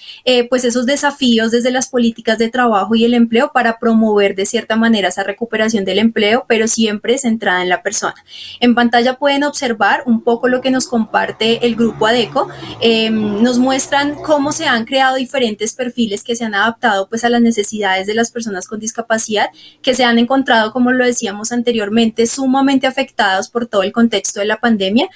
pues esos desafíos desde las políticas de trabajo y el empleo para promover de cierta manera esa recuperación del empleo, pero siempre centrada en la persona. En pantalla pueden observar un poco lo que nos comparte el grupo ADECO. Nos muestran cómo se han creado diferentes perfiles que se han adaptado pues a las necesidades de las personas con discapacidad, que se han encontrado, como lo decíamos anteriormente, sumamente afectados por todo el contexto de la pandemia,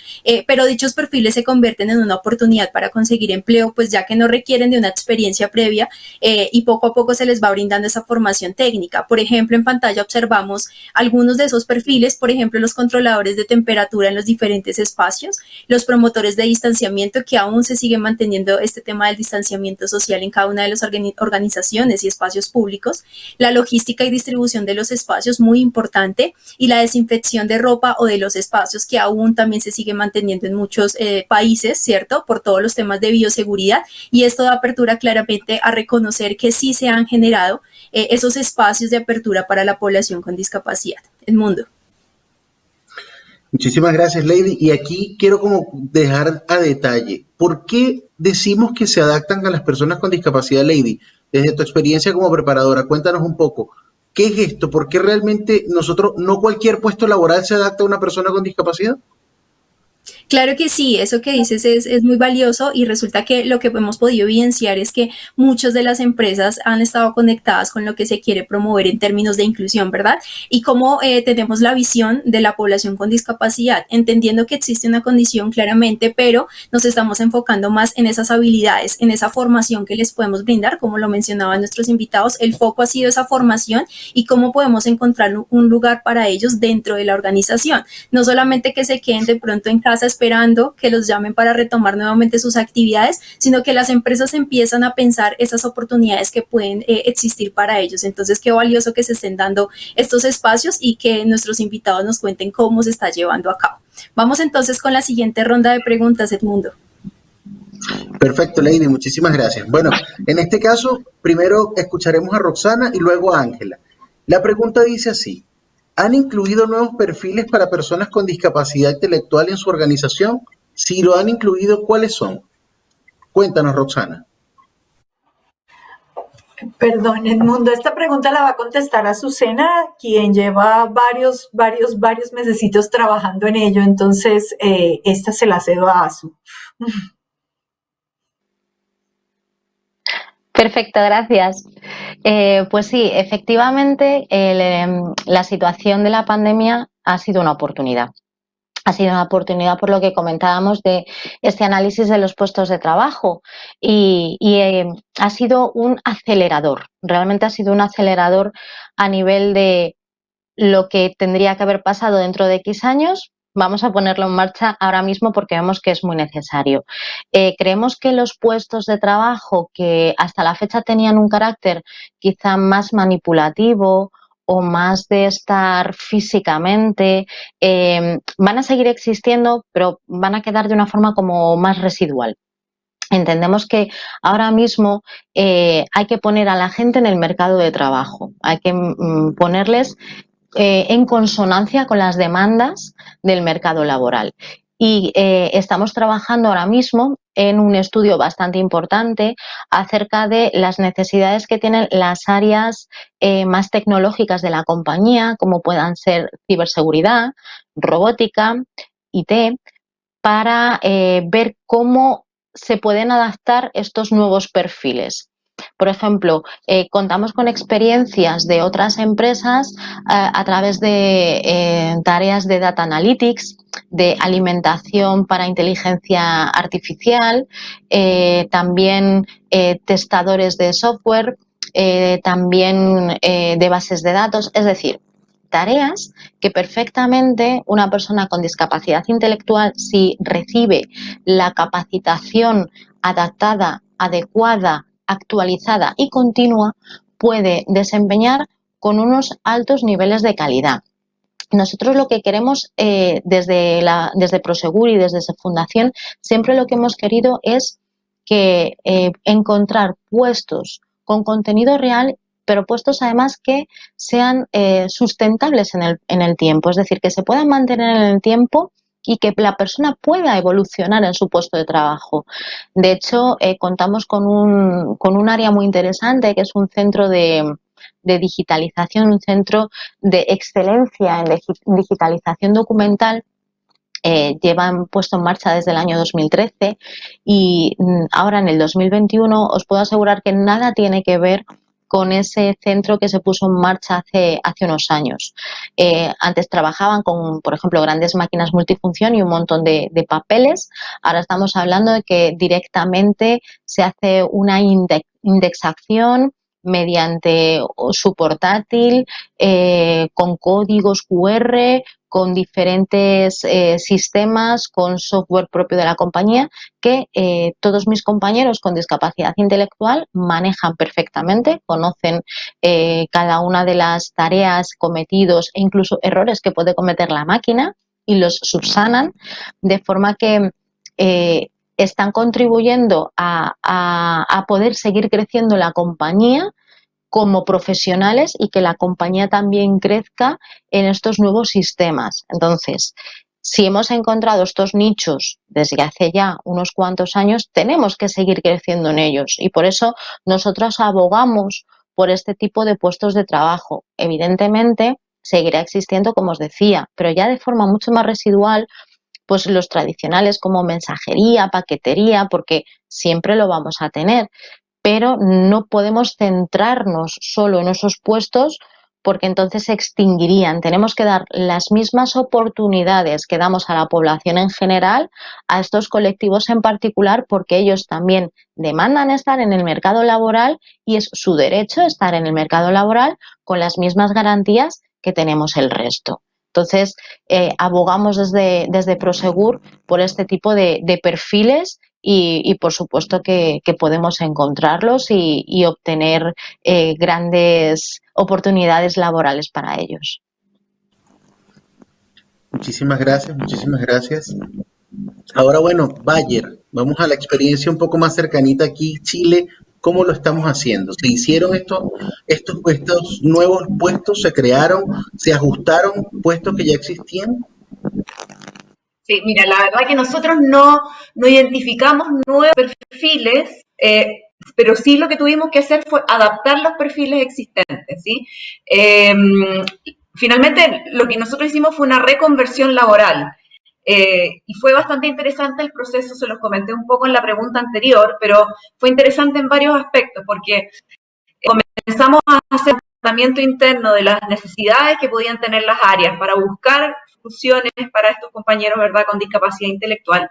pero dichos perfiles se convierten en una oportunidad para conseguir empleo, pues ya que no requieren de una experiencia previa y poco a poco se les va brindando esa formación técnica. Por ejemplo, en pantalla observamos algunos de esos perfiles, por ejemplo, los controladores de temperatura en los diferentes espacios, los promotores de distanciamiento, que aún se sigue manteniendo este tema del distanciamiento social en cada una de las organizaciones y espacios públicos, la logística y distribución de los espacios, muy importante, y la desinfección de ropa o de los espacios, que aún también se sigue manteniendo en muchos países, ¿cierto? Por todos los temas de bioseguridad, y esto da apertura claramente a reconocer que sí se han generado esos espacios de apertura para la población con discapacidad. Edmundo. Muchísimas gracias, Lady. Y aquí quiero como dejar a detalle, ¿por qué decimos que se adaptan a las personas con discapacidad, Lady? Desde tu experiencia como preparadora, cuéntanos un poco, ¿qué es esto? ¿Por qué realmente no cualquier puesto laboral se adapta a una persona con discapacidad? Claro que sí, eso que dices es muy valioso y resulta que lo que hemos podido evidenciar es que muchas de las empresas han estado conectadas con lo que se quiere promover en términos de inclusión, ¿verdad? Y cómo tenemos la visión de la población con discapacidad, entendiendo que existe una condición claramente, pero nos estamos enfocando más en esas habilidades, en esa formación que les podemos brindar, como lo mencionaban nuestros invitados, el foco ha sido esa formación y cómo podemos encontrar un lugar para ellos dentro de la organización, no solamente que se queden de pronto en casa esperando que los llamen para retomar nuevamente sus actividades, sino que las empresas empiezan a pensar esas oportunidades que pueden existir para ellos. Entonces, qué valioso que se estén dando estos espacios y que nuestros invitados nos cuenten cómo se está llevando a cabo. Vamos entonces con la siguiente ronda de preguntas, Edmundo. Perfecto, Lady, muchísimas gracias. Bueno, en este caso, primero escucharemos a Roxana y luego a Ángela. La pregunta dice así: ¿han incluido nuevos perfiles para personas con discapacidad intelectual en su organización? Si lo han incluido, ¿cuáles son? Cuéntanos, Roxana. Perdón, Edmundo, esta pregunta la va a contestar Azucena, quien lleva varios mesecitos trabajando en ello, entonces esta se la cedo a Azu. Perfecto, gracias. Pues sí, efectivamente, la situación de la pandemia ha sido una oportunidad. Ha sido una oportunidad por lo que comentábamos de este análisis de los puestos de trabajo y ha sido un acelerador, realmente ha sido un acelerador a nivel de lo que tendría que haber pasado dentro de X años. Vamos a ponerlo en marcha ahora mismo porque vemos que es muy necesario. Creemos que los puestos de trabajo que hasta la fecha tenían un carácter quizá más manipulativo o más de estar físicamente, van a seguir existiendo, pero van a quedar de una forma como más residual. Entendemos que ahora mismo hay que poner a la gente en el mercado de trabajo, hay que ponerles en consonancia con las demandas del mercado laboral. Y estamos trabajando ahora mismo en un estudio bastante importante acerca de las necesidades que tienen las áreas más tecnológicas de la compañía, como puedan ser ciberseguridad, robótica, IT, para ver cómo se pueden adaptar estos nuevos perfiles. Por ejemplo, contamos con experiencias de otras empresas a través de tareas de data analytics, de alimentación para inteligencia artificial, también testadores de software, también de bases de datos, es decir, tareas que perfectamente una persona con discapacidad intelectual, si recibe la capacitación adaptada, adecuada, actualizada y continua, puede desempeñar con unos altos niveles de calidad. Nosotros lo que queremos desde Prosegur y desde su fundación, siempre lo que hemos querido es que encontrar puestos con contenido real, pero puestos además que sean sustentables en el tiempo, es decir, que se puedan mantener en el tiempo y que la persona pueda evolucionar en su puesto de trabajo. De hecho, contamos con un área muy interesante, que es un centro de digitalización, un centro de excelencia en digitalización documental. Llevan puesto en marcha desde el año 2013 y ahora en el 2021 os puedo asegurar que nada tiene que ver con ese centro que se puso en marcha hace unos años. Antes trabajaban con, por ejemplo, grandes máquinas multifunción y un montón de papeles. Ahora estamos hablando de que directamente se hace una indexación mediante su portátil, con códigos QR, con diferentes sistemas, con software propio de la compañía, que todos mis compañeros con discapacidad intelectual manejan perfectamente, conocen cada una de las tareas, cometidos e incluso errores que puede cometer la máquina y los subsanan, de forma que están contribuyendo a poder seguir creciendo la compañía como profesionales y que la compañía también crezca en estos nuevos sistemas. Entonces, si hemos encontrado estos nichos desde hace ya unos cuantos años, tenemos que seguir creciendo en ellos y por eso nosotros abogamos por este tipo de puestos de trabajo. Evidentemente, seguirá existiendo, como os decía, pero ya de forma mucho más residual, pues los tradicionales como mensajería, paquetería, porque siempre lo vamos a tener, pero no podemos centrarnos solo en esos puestos porque entonces se extinguirían. Tenemos que dar las mismas oportunidades que damos a la población en general a estos colectivos en particular, porque ellos también demandan estar en el mercado laboral y es su derecho estar en el mercado laboral con las mismas garantías que tenemos el resto. Entonces, abogamos desde Prosegur por este tipo de perfiles y por supuesto que podemos encontrarlos y obtener grandes oportunidades laborales para ellos. Muchísimas gracias, muchísimas gracias. Ahora, bueno, Bayer, vamos a la experiencia un poco más cercanita aquí, Chile. ¿Cómo lo estamos haciendo? ¿Se hicieron estos nuevos puestos? ¿Se crearon? ¿Se ajustaron puestos que ya existían? Sí, mira, la verdad que nosotros no identificamos nuevos perfiles, pero sí lo que tuvimos que hacer fue adaptar los perfiles existentes, ¿sí? Eh, Finalmente, lo que nosotros hicimos fue una reconversión laboral. Y fue bastante interesante el proceso, se los comenté un poco en la pregunta anterior, pero fue interesante en varios aspectos, porque comenzamos a hacer un tratamiento interno de las necesidades que podían tener las áreas para buscar soluciones para estos compañeros, ¿verdad?, con discapacidad intelectual.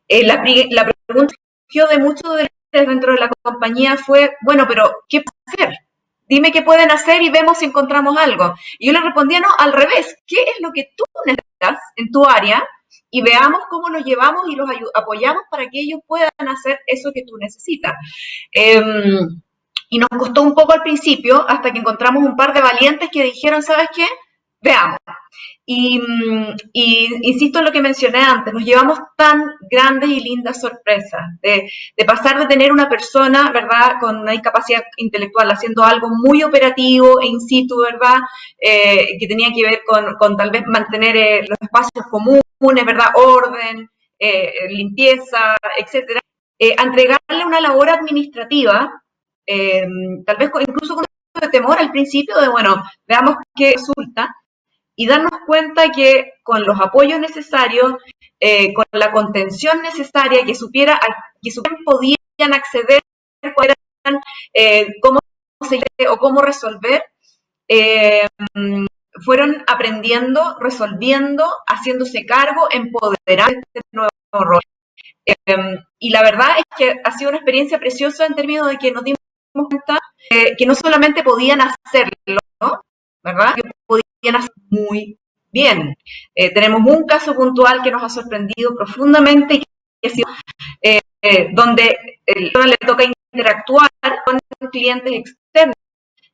La pregunta que surgió de muchos de ustedes dentro de la compañía fue, bueno, pero ¿qué pueden hacer? Dime qué pueden hacer y vemos si encontramos algo. Y yo les respondía, no, al revés, ¿qué es lo que tú necesitas en tu área? Y veamos cómo los llevamos y los apoyamos para que ellos puedan hacer eso que tú necesitas. Y nos costó un poco al principio hasta que encontramos un par de valientes que dijeron, ¿sabes qué? Veamos. Y insisto en lo que mencioné antes, nos llevamos tan grandes y lindas sorpresas de pasar de tener una persona, ¿verdad?, con una discapacidad intelectual haciendo algo muy operativo e in situ, ¿verdad?, que tenía que ver con tal vez mantener los espacios comunes, ¿verdad?, orden, limpieza, etcétera, a entregarle una labor administrativa, tal vez incluso con un poco de temor al principio de, bueno, veamos qué resulta, y darnos cuenta que con los apoyos necesarios, con la contención necesaria, que supieran podían acceder, cómo seguir o cómo resolver, fueron aprendiendo, resolviendo, haciéndose cargo, empoderando este nuevo rol. Y la verdad es que ha sido una experiencia preciosa en términos de que nos dimos cuenta que no solamente podían hacerlo, ¿no?, ¿verdad?, que podían hacer muy bien. Tenemos un caso puntual que nos ha sorprendido profundamente y que ha sido donde le toca interactuar con clientes externos.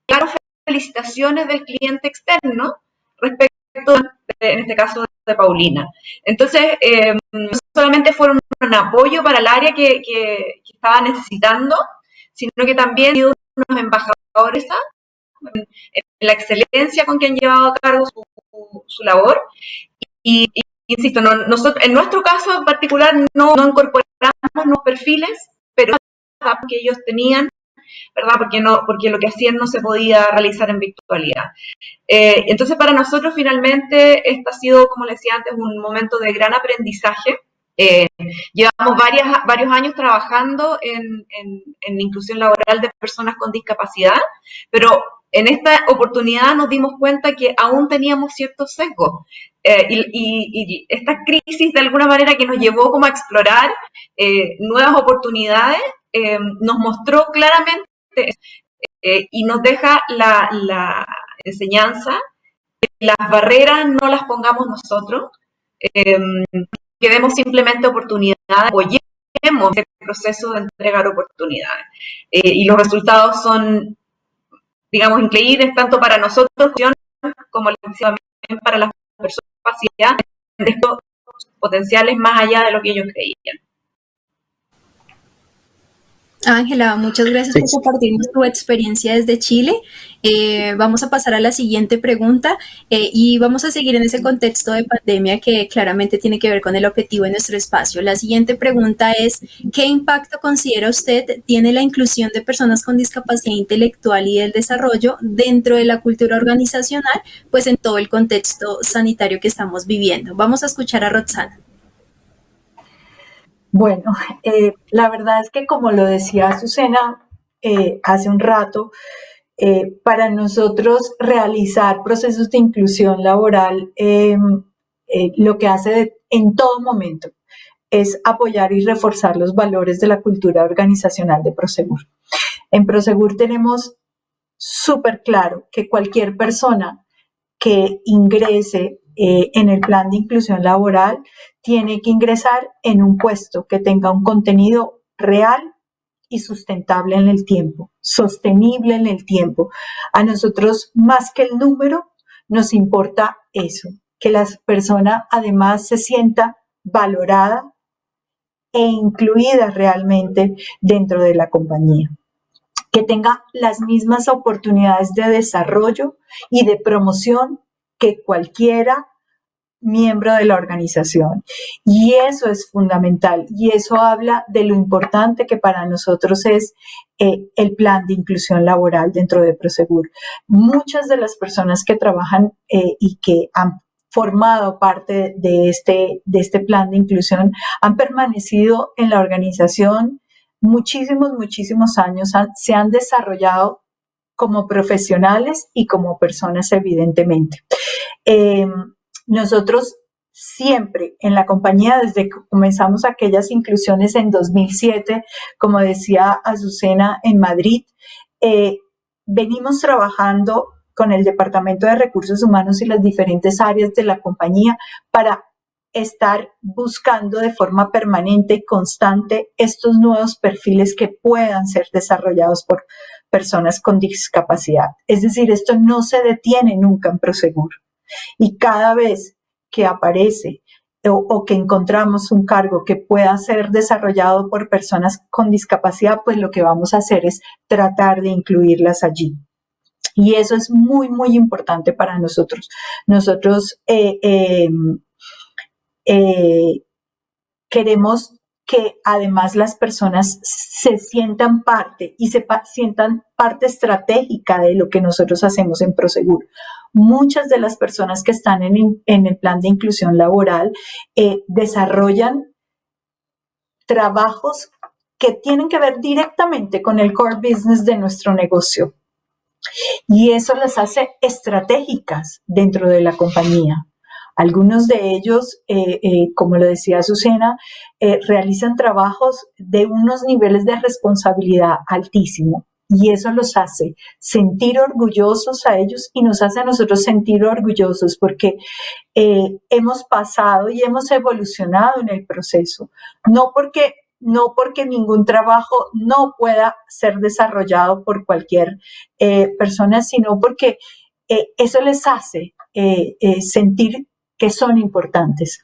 Claro, felicitaciones del cliente externo respecto, en este caso, de Paulina. Entonces, no solamente fueron un apoyo para el área que estaba necesitando, sino que también han sido unos embajadores en la excelencia con que han llevado a cargo su labor. Y insisto, nosotros, en nuestro caso en particular no incorporamos los perfiles, pero que ellos tenían, ¿verdad?, porque lo que hacían no se podía realizar en virtualidad. Entonces, para nosotros finalmente este ha sido, como les decía antes, un momento de gran aprendizaje. Llevamos varios años trabajando en inclusión laboral de personas con discapacidad, pero en esta oportunidad nos dimos cuenta que aún teníamos ciertos sesgos. Y esta crisis, de alguna manera, que nos llevó como a explorar nuevas oportunidades, nos mostró claramente y nos deja la enseñanza que las barreras no las pongamos nosotros, que demos simplemente oportunidades, apoyemos el proceso de entregar oportunidades. Y los resultados son, digamos, increíbles tanto para nosotros como para las personas con discapacidad, potenciales más allá de lo que ellos creían. Ángela, muchas gracias por compartirnos tu experiencia desde Chile. Vamos a pasar a la siguiente pregunta y vamos a seguir en ese contexto de pandemia que claramente tiene que ver con el objetivo de nuestro espacio. La siguiente pregunta es, ¿qué impacto considera usted tiene la inclusión de personas con discapacidad intelectual y del desarrollo dentro de la cultura organizacional, pues en todo el contexto sanitario que estamos viviendo? Vamos a escuchar a Roxana. Bueno, la verdad es que, como lo decía Azucena hace un rato, para nosotros realizar procesos de inclusión laboral lo que hace en todo momento es apoyar y reforzar los valores de la cultura organizacional de Prosegur. En Prosegur tenemos súper claro que cualquier persona que ingrese en el plan de inclusión laboral tiene que ingresar en un puesto que tenga un contenido real y sustentable en el tiempo, sostenible en el tiempo. A nosotros, más que el número, nos importa eso, que la persona además se sienta valorada e incluida realmente dentro de la compañía, que tenga las mismas oportunidades de desarrollo y de promoción que cualquiera miembro de la organización. Y eso es fundamental, y eso habla de lo importante que para nosotros es el plan de inclusión laboral dentro de Prosegur. Muchas de las personas que trabajan y que han formado parte de este plan de inclusión han permanecido en la organización muchísimos años, se han desarrollado como profesionales y como personas, evidentemente. Nosotros siempre en la compañía, desde que comenzamos aquellas inclusiones en 2007, como decía Azucena, en Madrid, venimos trabajando con el Departamento de Recursos Humanos y las diferentes áreas de la compañía para estar buscando de forma permanente y constante estos nuevos perfiles que puedan ser desarrollados por personas con discapacidad. Es decir, esto no se detiene nunca en Prosegur. Y cada vez que aparece o que encontramos un cargo que pueda ser desarrollado por personas con discapacidad, pues lo que vamos a hacer es tratar de incluirlas allí. Y eso es muy importante para nosotros. Nosotros queremos que además las personas se sientan parte y sientan parte estratégica de lo que nosotros hacemos en Prosegur. Muchas de las personas que están en el plan de inclusión laboral desarrollan trabajos que tienen que ver directamente con el core business de nuestro negocio. Y eso las hace estratégicas dentro de la compañía. Algunos de ellos, como lo decía Azucena, realizan trabajos de unos niveles de responsabilidad altísimo. Y eso los hace sentir orgullosos a ellos y nos hace a nosotros sentir orgullosos porque hemos pasado y hemos evolucionado en el proceso. No porque ningún trabajo no pueda ser desarrollado por cualquier persona, sino porque eso les hace sentir que son importantes.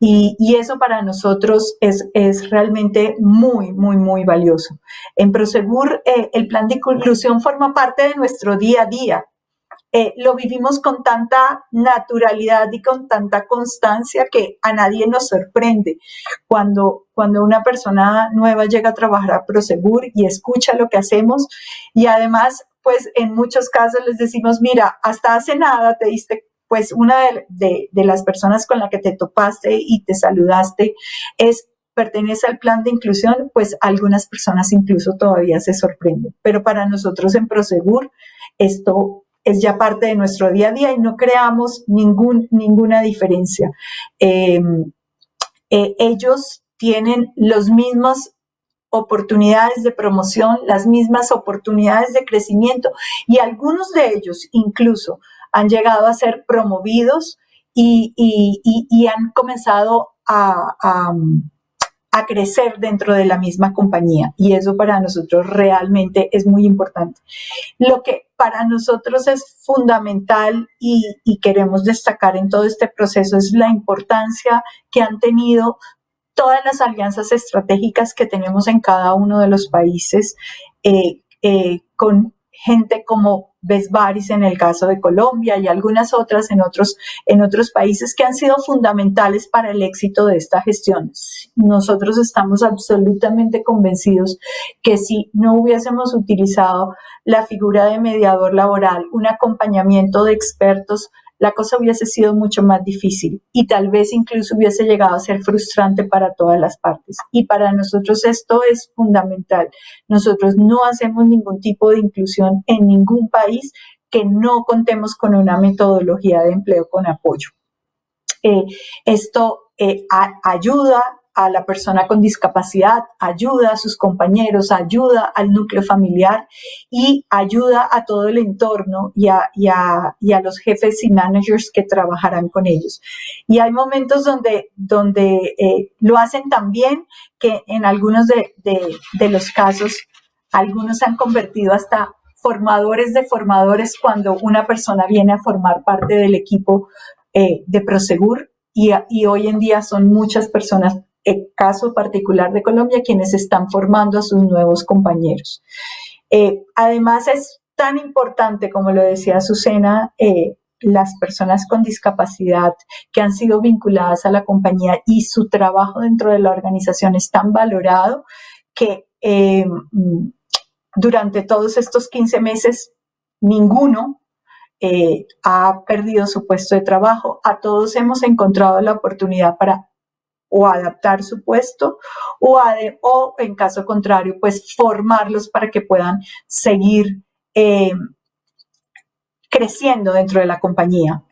Y eso para nosotros es realmente muy valioso. En Prosegur, el plan de inclusión forma parte de nuestro día a día. Lo vivimos con tanta naturalidad y con tanta constancia que a nadie nos sorprende cuando una persona nueva llega a trabajar a Prosegur y escucha lo que hacemos, y además, pues en muchos casos les decimos, mira, hasta hace nada te diste, pues una de las personas con la que te topaste y te saludaste pertenece al plan de inclusión, pues algunas personas incluso todavía se sorprenden. Pero para nosotros en Prosegur esto es ya parte de nuestro día a día y no creamos ninguna diferencia. Ellos tienen las mismas oportunidades de promoción, las mismas oportunidades de crecimiento, y algunos de ellos incluso han llegado a ser promovidos y han comenzado a crecer dentro de la misma compañía, y eso para nosotros realmente es muy importante. Lo que para nosotros es fundamental y queremos destacar en todo este proceso es la importancia que han tenido todas las alianzas estratégicas que tenemos en cada uno de los países, con gente como Vesvaris en el caso de Colombia y algunas otras en otros países que han sido fundamentales para el éxito de esta gestión. Nosotros estamos absolutamente convencidos que si no hubiésemos utilizado la figura de mediador laboral, un acompañamiento de expertos, la cosa hubiese sido mucho más difícil y tal vez incluso hubiese llegado a ser frustrante para todas las partes. Y para nosotros esto es fundamental. Nosotros no hacemos ningún tipo de inclusión en ningún país que no contemos con una metodología de empleo con apoyo. Esto ayuda a la persona con discapacidad, ayuda a sus compañeros, ayuda al núcleo familiar y ayuda a todo el entorno y a los jefes y managers que trabajarán con ellos. Y hay momentos donde lo hacen tan bien que en algunos de los casos, algunos se han convertido hasta formadores de formadores cuando una persona viene a formar parte del equipo de Prosegur y hoy en día son muchas personas, el caso particular de Colombia, quienes están formando a sus nuevos compañeros. Además es tan importante, como lo decía Azucena, las personas con discapacidad que han sido vinculadas a la compañía y su trabajo dentro de la organización es tan valorado que durante todos estos 15 meses ninguno ha perdido su puesto de trabajo. A todos hemos encontrado la oportunidad para o adaptar su puesto o en caso contrario, pues formarlos para que puedan seguir creciendo dentro de la compañía.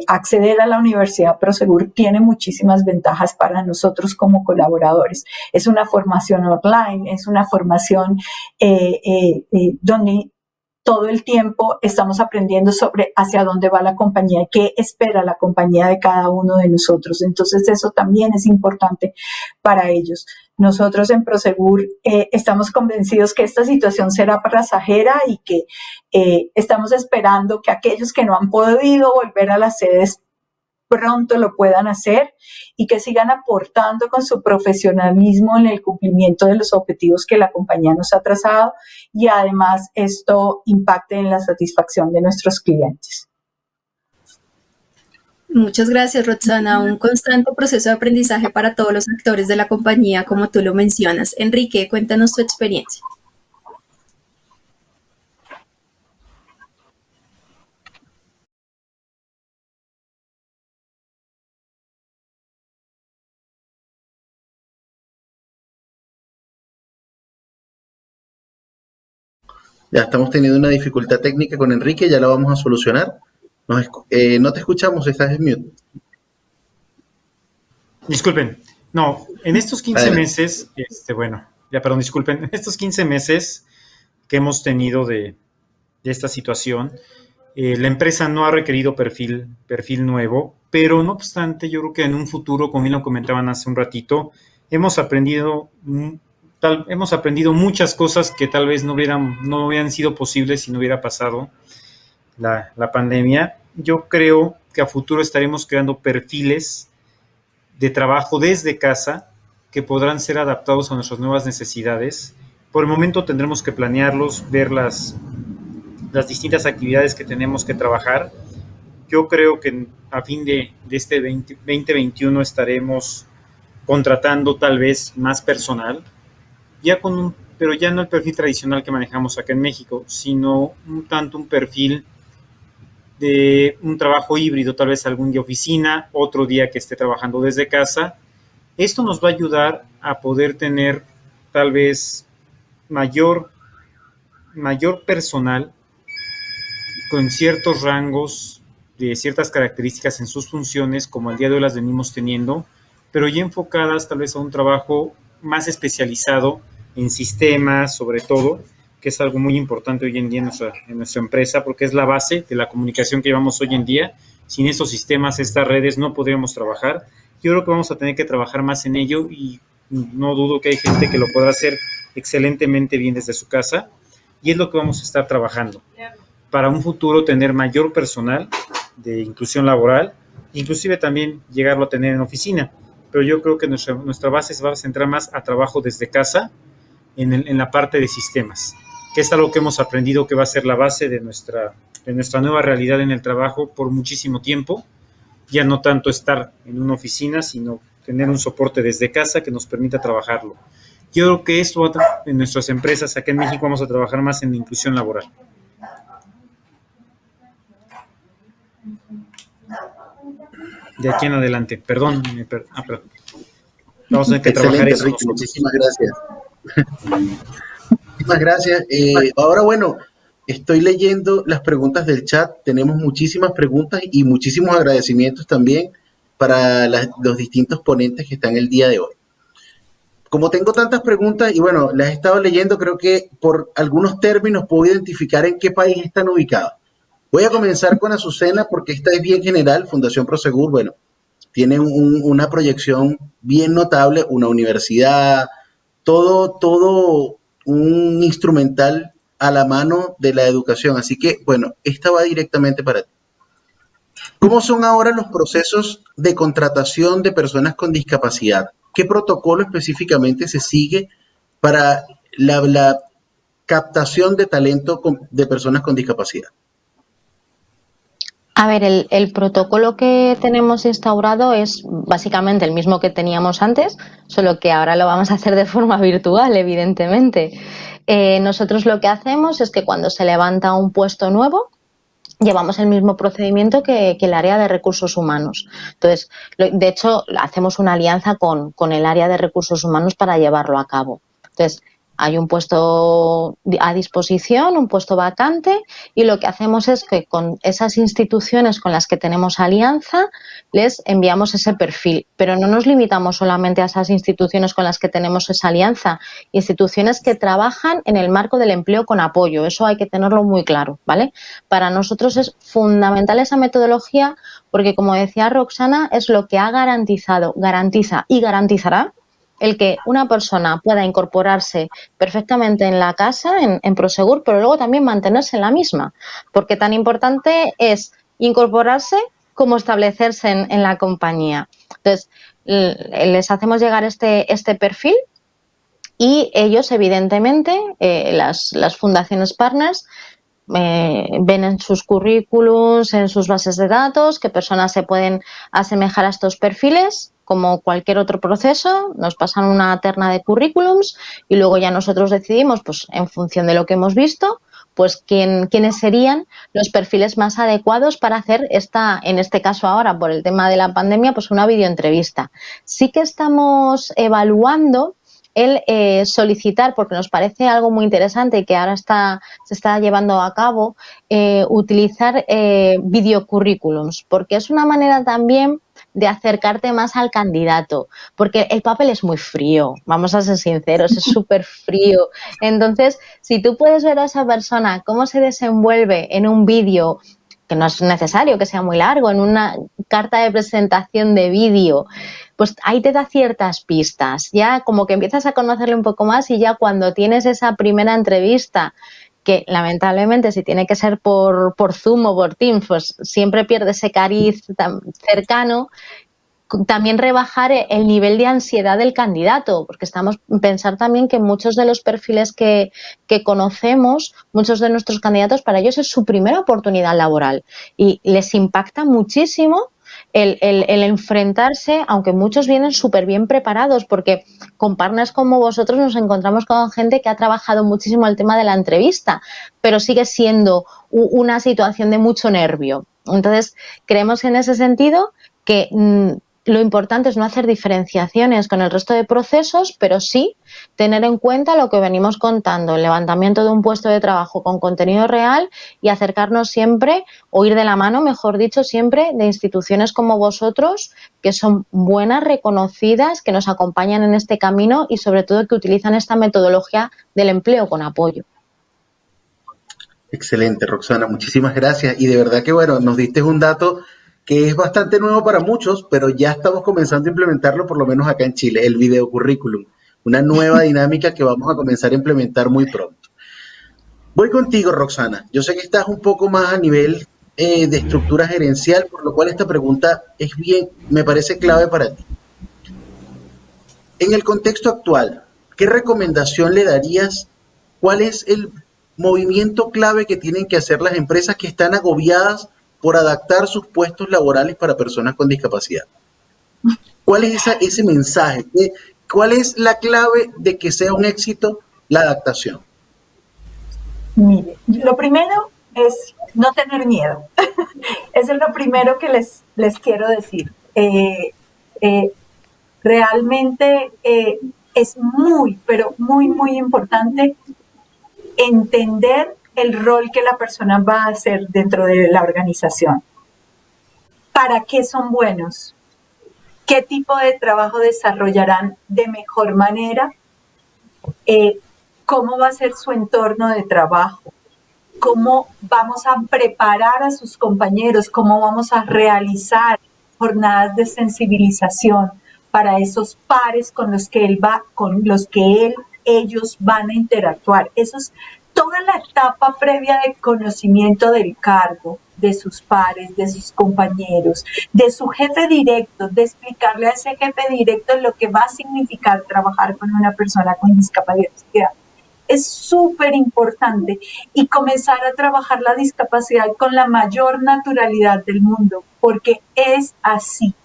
Acceder a la Universidad Prosegur tiene muchísimas ventajas para nosotros como colaboradores. Es una formación online, es una formación donde todo el tiempo estamos aprendiendo sobre hacia dónde va la compañía y qué espera la compañía de cada uno de nosotros. Entonces, eso también es importante para ellos. Nosotros en Prosegur estamos convencidos que esta situación será pasajera y que estamos esperando que aquellos que no han podido volver a las sedes pronto lo puedan hacer y que sigan aportando con su profesionalismo en el cumplimiento de los objetivos que la compañía nos ha trazado y además esto impacte en la satisfacción de nuestros clientes. Muchas gracias, Roxana. Un constante proceso de aprendizaje para todos los actores de la compañía, como tú lo mencionas. Enrique, cuéntanos tu experiencia. Ya estamos teniendo una dificultad técnica con Enrique, ya la vamos a solucionar. No te escuchamos, estás en mute. Disculpen, no, en estos 15 Adelante. meses, disculpen, en estos 15 meses que hemos tenido de esta situación, la empresa no ha requerido perfil nuevo, pero no obstante, yo creo que en un futuro, como bien lo comentaban hace un ratito, hemos aprendido muchas cosas que tal vez no hubieran sido posibles si no hubiera pasado la pandemia. Yo creo que a futuro estaremos creando perfiles de trabajo desde casa que podrán ser adaptados a nuestras nuevas necesidades. Por el momento tendremos que planearlos, ver las distintas actividades que tenemos que trabajar. Yo creo que a fin de este 2021 estaremos contratando tal vez más personal, pero ya no el perfil tradicional que manejamos acá en México, sino un perfil de un trabajo híbrido, tal vez algún día oficina, otro día que esté trabajando desde casa. Esto nos va a ayudar a poder tener tal vez mayor personal con ciertos rangos de ciertas características en sus funciones, como al día de hoy las venimos teniendo, pero ya enfocadas tal vez a un trabajo más especializado en sistemas, sobre todo, que es algo muy importante hoy en día en nuestra empresa, porque es la base de la comunicación que llevamos hoy en día. Sin estos sistemas, estas redes, no podríamos trabajar. Yo creo que vamos a tener que trabajar más en ello y no dudo que hay gente que lo podrá hacer excelentemente bien desde su casa, y es lo que vamos a estar trabajando para un futuro tener mayor personal de inclusión laboral, inclusive también llegarlo a tener en oficina. Pero yo creo que nuestra base se va a centrar más a trabajo desde casa en la parte de sistemas, que es algo que hemos aprendido que va a ser la base de nuestra nueva realidad en el trabajo por muchísimo tiempo. Ya no tanto estar en una oficina, sino tener un soporte desde casa que nos permita trabajarlo. Yo creo que esto en nuestras empresas acá en México vamos a trabajar más en la inclusión laboral. De aquí en adelante, perdón. Vamos a tener que trabajar eso. Enrique, muchísimas gracias. Muchísimas gracias. Ahora, bueno, estoy leyendo las preguntas del chat. Tenemos muchísimas preguntas y muchísimos agradecimientos también para los distintos ponentes que están el día de hoy. como tengo tantas preguntas y bueno, las he estado leyendo, creo que por algunos términos puedo identificar en qué país están ubicados. Voy a comenzar con Azucena porque esta es bien general. Fundación Prosegur, bueno, tiene una proyección bien notable, una universidad, todo un instrumental a la mano de la educación. Así que, bueno, esta va directamente para ti. ¿Cómo son ahora los procesos de contratación de personas con discapacidad? ¿Qué protocolo específicamente se sigue para la captación de talento de personas con discapacidad? A ver, el protocolo que tenemos instaurado es básicamente el mismo que teníamos antes, solo que ahora lo vamos a hacer de forma virtual, evidentemente. Nosotros lo que hacemos es que cuando se levanta un puesto nuevo, llevamos el mismo procedimiento que el área de recursos humanos. Entonces, de hecho, hacemos una alianza con el área de recursos humanos para llevarlo a cabo. Entonces, hay un puesto a disposición, un puesto vacante, y lo que hacemos es que con esas instituciones con las que tenemos alianza les enviamos ese perfil, pero no nos limitamos solamente a esas instituciones con las que tenemos esa alianza, instituciones que trabajan en el marco del empleo con apoyo, eso hay que tenerlo muy claro, ¿vale? Para nosotros es fundamental esa metodología porque, como decía Roxana, es lo que ha garantizado, garantiza y garantizará el que una persona pueda incorporarse perfectamente en la casa, en Prosegur, pero luego también mantenerse en la misma, porque tan importante es incorporarse como establecerse en la compañía. Entonces, les hacemos llegar este perfil y ellos, evidentemente, las fundaciones partners, ven en sus currículums, en sus bases de datos, qué personas se pueden asemejar a estos perfiles. Como cualquier otro proceso, nos pasan una terna de currículums y luego ya nosotros decidimos, pues en función de lo que hemos visto, pues quiénes serían los perfiles más adecuados para hacer en este caso ahora, por el tema de la pandemia, pues una videoentrevista. Sí que estamos evaluando el solicitar, porque nos parece algo muy interesante y que ahora se está llevando a cabo, utilizar videocurrículums, porque es una manera también de acercarte más al candidato, porque el papel es muy frío, vamos a ser sinceros, es súper frío. Entonces, si tú puedes ver a esa persona cómo se desenvuelve en un vídeo, que no es necesario que sea muy largo, en una carta de presentación de vídeo, pues ahí te da ciertas pistas, ya como que empiezas a conocerle un poco más y ya cuando tienes esa primera entrevista, que lamentablemente si tiene que ser por Zoom o por Teams, pues siempre pierde ese cariz tan cercano, también rebajar el nivel de ansiedad del candidato, porque pensar también que muchos de los perfiles que conocemos, muchos de nuestros candidatos, para ellos es su primera oportunidad laboral y les impacta muchísimo el enfrentarse, aunque muchos vienen súper bien preparados, porque con partners como vosotros nos encontramos con gente que ha trabajado muchísimo el tema de la entrevista, pero sigue siendo una situación de mucho nervio. Entonces, creemos en ese sentido que lo importante es no hacer diferenciaciones con el resto de procesos, pero sí tener en cuenta lo que venimos contando, el levantamiento de un puesto de trabajo con contenido real y acercarnos siempre, o ir de la mano, mejor dicho, siempre de instituciones como vosotros, que son buenas, reconocidas, que nos acompañan en este camino y sobre todo que utilizan esta metodología del empleo con apoyo. Excelente, Roxana, muchísimas gracias. Y de verdad que, bueno, nos diste un dato que es bastante nuevo para muchos, pero ya estamos comenzando a implementarlo, por lo menos acá en Chile, el video currículum, una nueva dinámica que vamos a comenzar a implementar muy pronto. Voy contigo, Roxana. Yo sé que estás un poco más a nivel de estructura gerencial, por lo cual esta pregunta me parece clave para ti. En el contexto actual, ¿qué recomendación le darías? ¿Cuál es el movimiento clave que tienen que hacer las empresas que están agobiadas por adaptar sus puestos laborales para personas con discapacidad? ¿Cuál es ese mensaje? ¿Cuál es la clave de que sea un éxito la adaptación? Mire, lo primero es no tener miedo. Eso es lo primero que les quiero decir. Realmente es muy, pero muy, muy importante entender el rol que la persona va a hacer dentro de la organización. ¿Para qué son buenos? qué tipo de trabajo desarrollarán de mejor manera, cómo va a ser su entorno de trabajo, cómo vamos a preparar a sus compañeros, cómo vamos a realizar jornadas de sensibilización para esos pares con los que ellos van a interactuar. Eso es toda la etapa previa de conocimiento del cargo, de sus pares, de sus compañeros, de su jefe directo, de explicarle a ese jefe directo lo que va a significar trabajar con una persona con discapacidad. Es súper importante, y comenzar a trabajar la discapacidad con la mayor naturalidad del mundo, porque es así.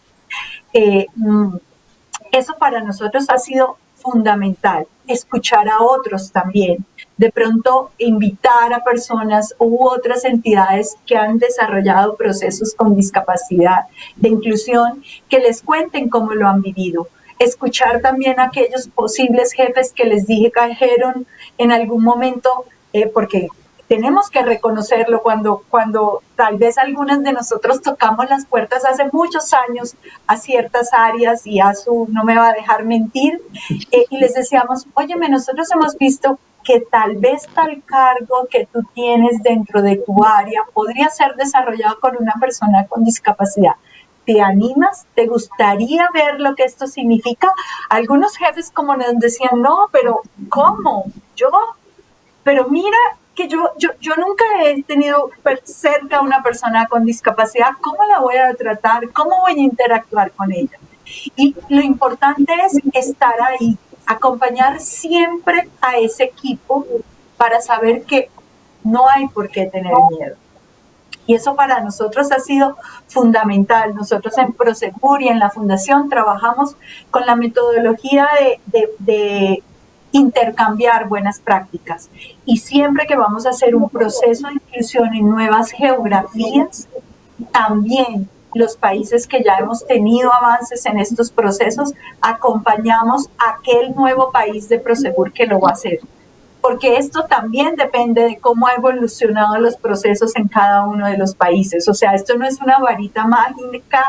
Eso para nosotros ha sido fundamental, escuchar a otros también, de pronto invitar a personas u otras entidades que han desarrollado procesos con discapacidad de inclusión, que les cuenten cómo lo han vivido. Escuchar también a aquellos posibles jefes que les dijeron en algún momento, porque tenemos que reconocerlo cuando tal vez algunos de nosotros tocamos las puertas hace muchos años a ciertas áreas, y Azu no me va a dejar mentir, y les decíamos, óyeme, nosotros hemos visto que tal vez tal cargo que tú tienes dentro de tu área podría ser desarrollado con una persona con discapacidad. ¿Te animas? ¿Te gustaría ver lo que esto significa? Algunos jefes como nos decían, no, pero ¿cómo? Pero mira que yo nunca he tenido cerca a una persona con discapacidad. ¿Cómo la voy a tratar? ¿Cómo voy a interactuar con ella? Y lo importante es estar ahí, acompañar siempre a ese equipo para saber que no hay por qué tener miedo. Y eso para nosotros ha sido fundamental. Nosotros en Prosegur y en la Fundación trabajamos con la metodología de intercambiar buenas prácticas. Y siempre que vamos a hacer un proceso de inclusión en nuevas geografías, también los países que ya hemos tenido avances en estos procesos, acompañamos a aquel nuevo país de Prosegur que lo va a hacer. Porque esto también depende de cómo ha evolucionado los procesos en cada uno de los países. O sea, esto no es una varita mágica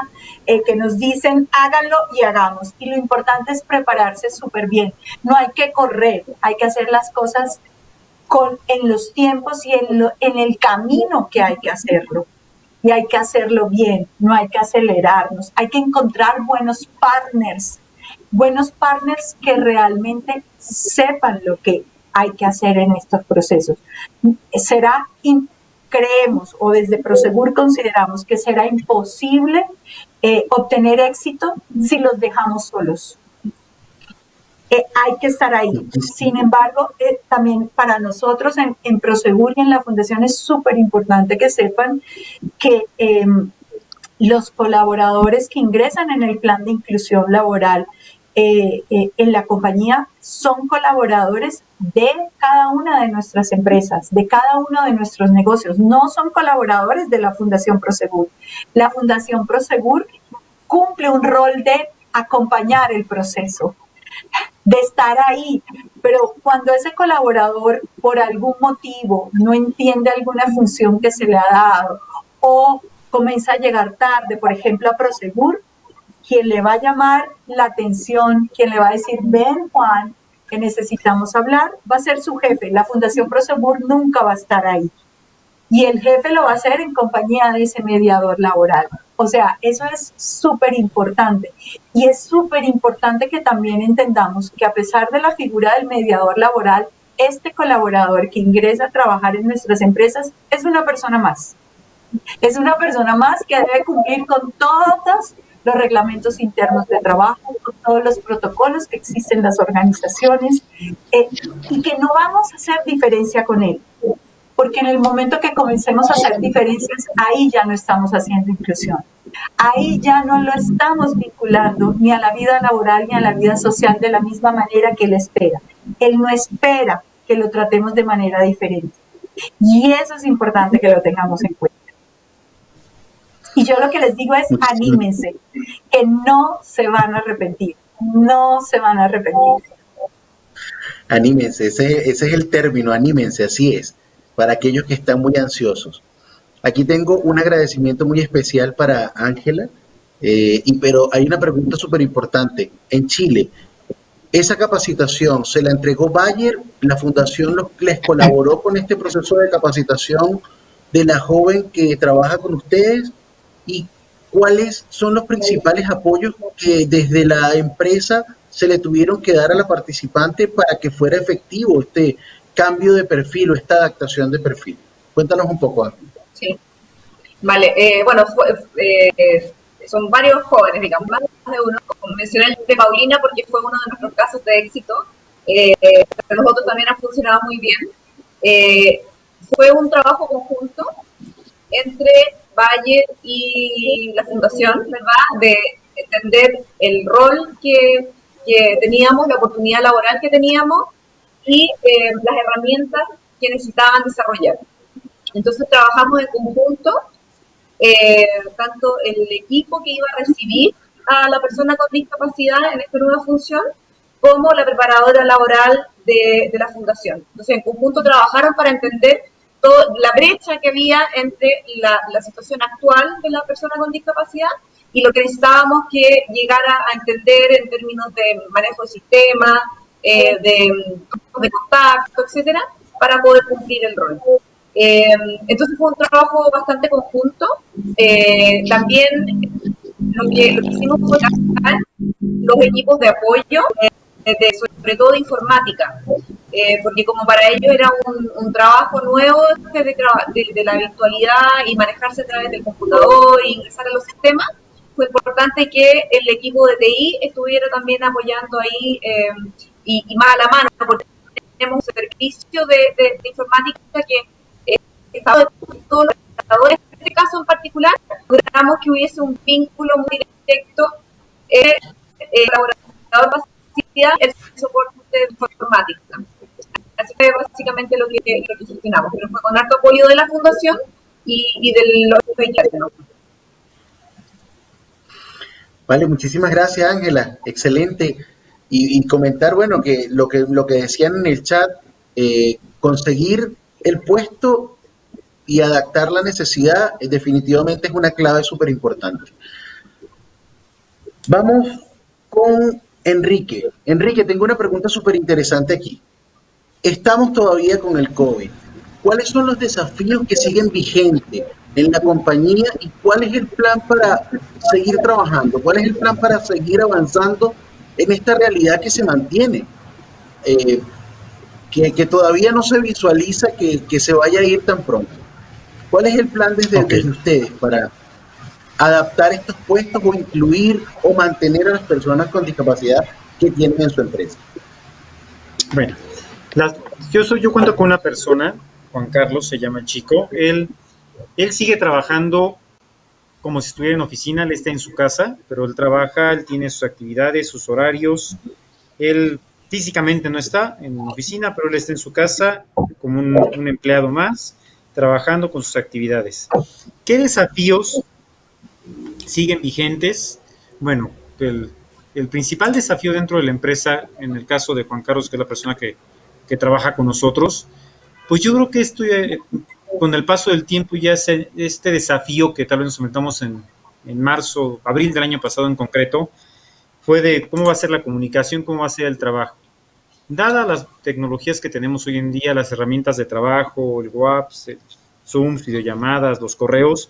que nos dicen háganlo y hagamos. Y lo importante es prepararse súper bien. No hay que correr, hay que hacer las cosas en los tiempos y en el camino que hay que hacerlo. Y hay que hacerlo bien, no hay que acelerarnos. Hay que encontrar buenos partners que realmente sepan lo que hay que hacer en estos procesos. Creemos, o desde Prosegur consideramos que será imposible obtener éxito si los dejamos solos. Hay que estar ahí. Sin embargo, también para nosotros en Prosegur y en la Fundación es súper importante que sepan que los colaboradores que ingresan en el plan de inclusión laboral en la compañía son colaboradores de cada una de nuestras empresas, de cada uno de nuestros negocios. No son colaboradores de la Fundación Prosegur. La Fundación Prosegur cumple un rol de acompañar el proceso, de estar ahí, pero cuando ese colaborador por algún motivo no entiende alguna función que se le ha dado o comienza a llegar tarde, por ejemplo, a Prosegur, quien le va a llamar la atención, quien le va a decir, ven Juan, que necesitamos hablar, va a ser su jefe. La Fundación Prosegur nunca va a estar ahí. Y el jefe lo va a hacer en compañía de ese mediador laboral. O sea, eso es súper importante. Y es súper importante que también entendamos que a pesar de la figura del mediador laboral, este colaborador que ingresa a trabajar en nuestras empresas es una persona más. Es una persona más que debe cumplir con todos los reglamentos internos de trabajo, con todos los protocolos que existen en las organizaciones, y que no vamos a hacer diferencia con él. Porque en el momento que comencemos a hacer diferencias, ahí ya no estamos haciendo inclusión. Ahí ya no lo estamos vinculando ni a la vida laboral ni a la vida social de la misma manera que él espera. Él no espera que lo tratemos de manera diferente. Y eso es importante que lo tengamos en cuenta. Y yo lo que les digo es, anímense, que no se van a arrepentir, no se van a arrepentir. Anímense, ese es el término, anímense, así es, para aquellos que están muy ansiosos. Aquí tengo un agradecimiento muy especial para Ángela, Pero hay una pregunta súper importante. En Chile, ¿esa capacitación se la entregó Bayer? ¿La fundación les colaboró con este proceso de capacitación de la joven que trabaja con ustedes? ¿Y cuáles son los principales apoyos que desde la empresa se le tuvieron que dar a la participante para que fuera efectivo este cambio de perfil o esta adaptación de perfil? Cuéntanos un poco, Ángel. Sí, vale. Bueno, son varios jóvenes, digamos, más de uno. Como mencioné el de Paulina porque fue uno de nuestros casos de éxito. Pero los otros también han funcionado muy bien. Fue un trabajo conjunto entre Bayer y la fundación, ¿verdad? De entender el rol que teníamos, la oportunidad laboral que teníamos y las herramientas que necesitaban desarrollar. Entonces trabajamos en conjunto, tanto el equipo que iba a recibir a la persona con discapacidad en esta nueva función, como la preparadora laboral de la fundación. Entonces en conjunto trabajaron para entender la brecha que había entre la situación actual de la persona con discapacidad y lo que necesitábamos que llegara a entender en términos de manejo de sistema, de contacto, etcétera, para poder cumplir el rol. Entonces fue un trabajo bastante conjunto. También lo que hicimos fue trabajar los equipos de apoyo, sobre todo de informática, porque como para ellos era un trabajo nuevo de la virtualidad y manejarse a través del computador e ingresar a los sistemas, fue importante que el equipo de TI estuviera también apoyando ahí y más a la mano, porque tenemos un servicio de informática que estaba de todos los trabajadores. En este caso en particular, logramos que hubiese un vínculo muy directo entre el colaborador facilidad el soporte de informática. Así que básicamente lo que gestionamos, pero fue con harto apoyo de la fundación y de los expertos. Vale, muchísimas gracias, Ángela. Excelente. Y comentar, bueno, que lo que decían en el chat, conseguir el puesto y adaptar la necesidad, definitivamente es una clave súper importante. Vamos con Enrique. Enrique, tengo una pregunta súper interesante aquí. Estamos todavía con el COVID. ¿Cuáles son los desafíos que siguen vigentes en la compañía y cuál es el plan para seguir trabajando? ¿Cuál es el plan para seguir avanzando en esta realidad que se mantiene? Que todavía no se visualiza que se vaya a ir tan pronto. ¿Cuál es el plan desde ustedes para adaptar estos puestos o incluir o mantener a las personas con discapacidad que tienen en su empresa? Bueno, yo cuento con una persona, Juan Carlos se llama el chico, él sigue trabajando como si estuviera en oficina, él está en su casa, pero él trabaja, él tiene sus actividades, sus horarios, él físicamente no está en oficina, pero él está en su casa como un empleado más, trabajando con sus actividades. ¿Qué desafíos siguen vigentes? Bueno, el principal desafío dentro de la empresa, en el caso de Juan Carlos, que es la persona que trabaja con nosotros, pues yo creo que esto con el paso del tiempo ya este desafío que tal vez nos enfrentamos en marzo, abril del año pasado en concreto, fue de cómo va a ser la comunicación, cómo va a ser el trabajo. Dadas las tecnologías que tenemos hoy en día, las herramientas de trabajo, el WhatsApp, el Zoom, videollamadas, los correos,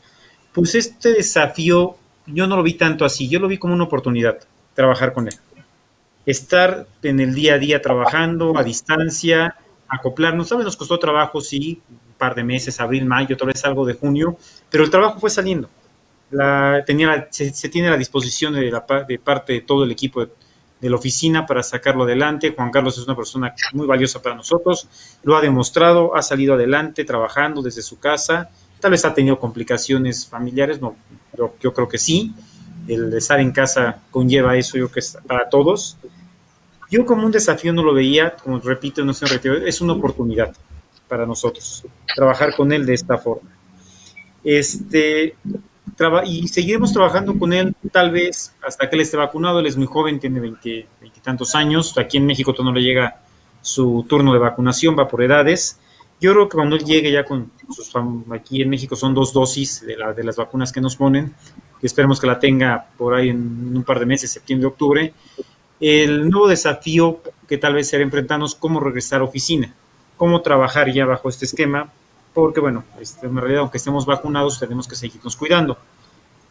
pues este desafío yo no lo vi tanto así, yo lo vi como una oportunidad, trabajar con él. Estar en el día a día trabajando, a distancia, acoplarnos. ¿Sabes? Nos costó trabajo, sí, un par de meses, abril, mayo, tal vez algo de junio, pero el trabajo fue saliendo. Se tiene la disposición de parte de todo el equipo de la oficina para sacarlo adelante. Juan Carlos es una persona muy valiosa para nosotros, lo ha demostrado, ha salido adelante trabajando desde su casa. Tal vez ha tenido complicaciones familiares, no, yo creo que sí. El estar en casa conlleva eso, yo creo que es para todos. Yo como un desafío no lo veía, como repito, no sé, es una oportunidad para nosotros, trabajar con él de esta forma. Y seguiremos trabajando con él tal vez hasta que él esté vacunado. Él es muy joven, tiene 20 y tantos años. Aquí en México todavía no le llega su turno de vacunación, va por edades. Yo creo que cuando él llegue ya aquí en México son 2 dosis de las vacunas que nos ponen. que esperemos que la tenga por ahí en un par de meses, septiembre, octubre. El nuevo desafío que tal vez será enfrentarnos cómo regresar a oficina, cómo trabajar ya bajo este esquema, porque bueno, en realidad aunque estemos vacunados tenemos que seguirnos cuidando.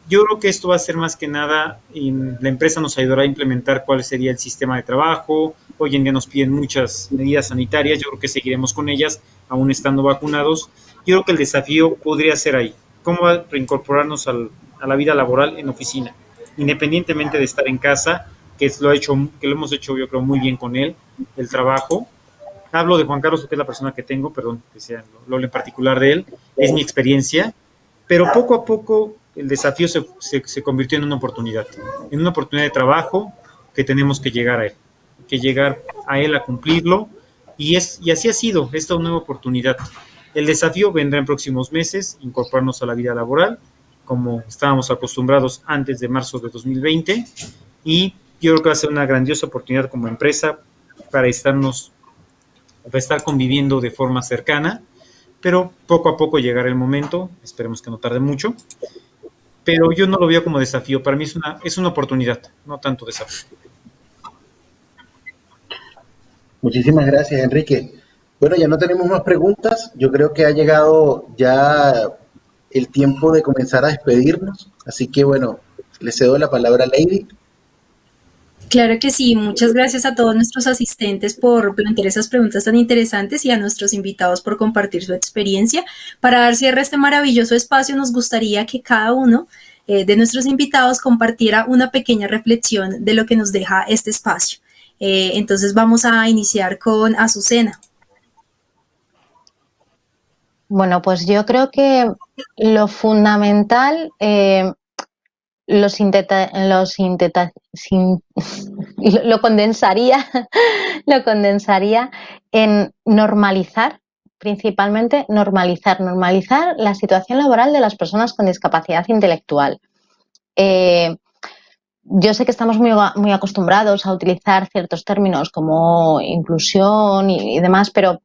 Yo creo que esto va a ser más que nada, la empresa nos ayudará a implementar cuál sería el sistema de trabajo. Hoy en día nos piden muchas medidas sanitarias, yo creo que seguiremos con ellas, aún estando vacunados. Yo creo que el desafío podría ser ahí, cómo reincorporarnos a la vida laboral en oficina, independientemente de estar en casa, que lo hemos hecho yo creo muy bien con él, el trabajo. Hablo de Juan Carlos, que es la persona que tengo, perdón, que sea lo en particular de él, es mi experiencia, pero poco a poco el desafío se convirtió en una oportunidad de trabajo que tenemos que llegar a él, a cumplirlo, y así ha sido esta nueva oportunidad. El desafío vendrá en próximos meses, incorporarnos a la vida laboral, como estábamos acostumbrados antes de marzo de 2020, y yo creo que va a ser una grandiosa oportunidad como empresa para estar conviviendo de forma cercana, pero poco a poco llegará el momento, esperemos que no tarde mucho, pero yo no lo veo como desafío, para mí es una oportunidad, no tanto desafío. Muchísimas gracias, Enrique. Bueno, ya no tenemos más preguntas. Yo creo que ha llegado ya el tiempo de comenzar a despedirnos. Así que bueno, le cedo la palabra a Lady. Claro que sí, muchas gracias a todos nuestros asistentes por plantear esas preguntas tan interesantes y a nuestros invitados por compartir su experiencia. Para dar cierre a este maravilloso espacio, nos gustaría que cada uno de nuestros invitados compartiera una pequeña reflexión de lo que nos deja este espacio. Entonces vamos a iniciar con Azucena. Bueno, pues yo creo que lo fundamental lo condensaría, lo condensaría en normalizar, principalmente normalizar la situación laboral de las personas con discapacidad intelectual. Yo sé que estamos muy acostumbrados a utilizar ciertos términos como inclusión y demás, pero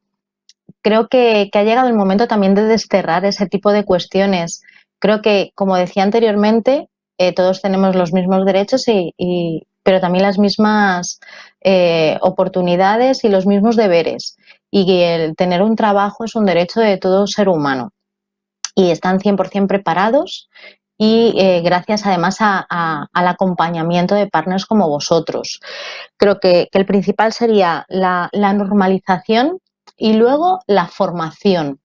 creo que ha llegado el momento también de desterrar ese tipo de cuestiones. Creo que, como decía anteriormente, todos tenemos los mismos derechos, pero también las mismas oportunidades y los mismos deberes. Y el tener un trabajo es un derecho de todo ser humano. Y están 100% preparados y gracias además al acompañamiento de partners como vosotros. Creo que el principal sería la normalización y luego la formación.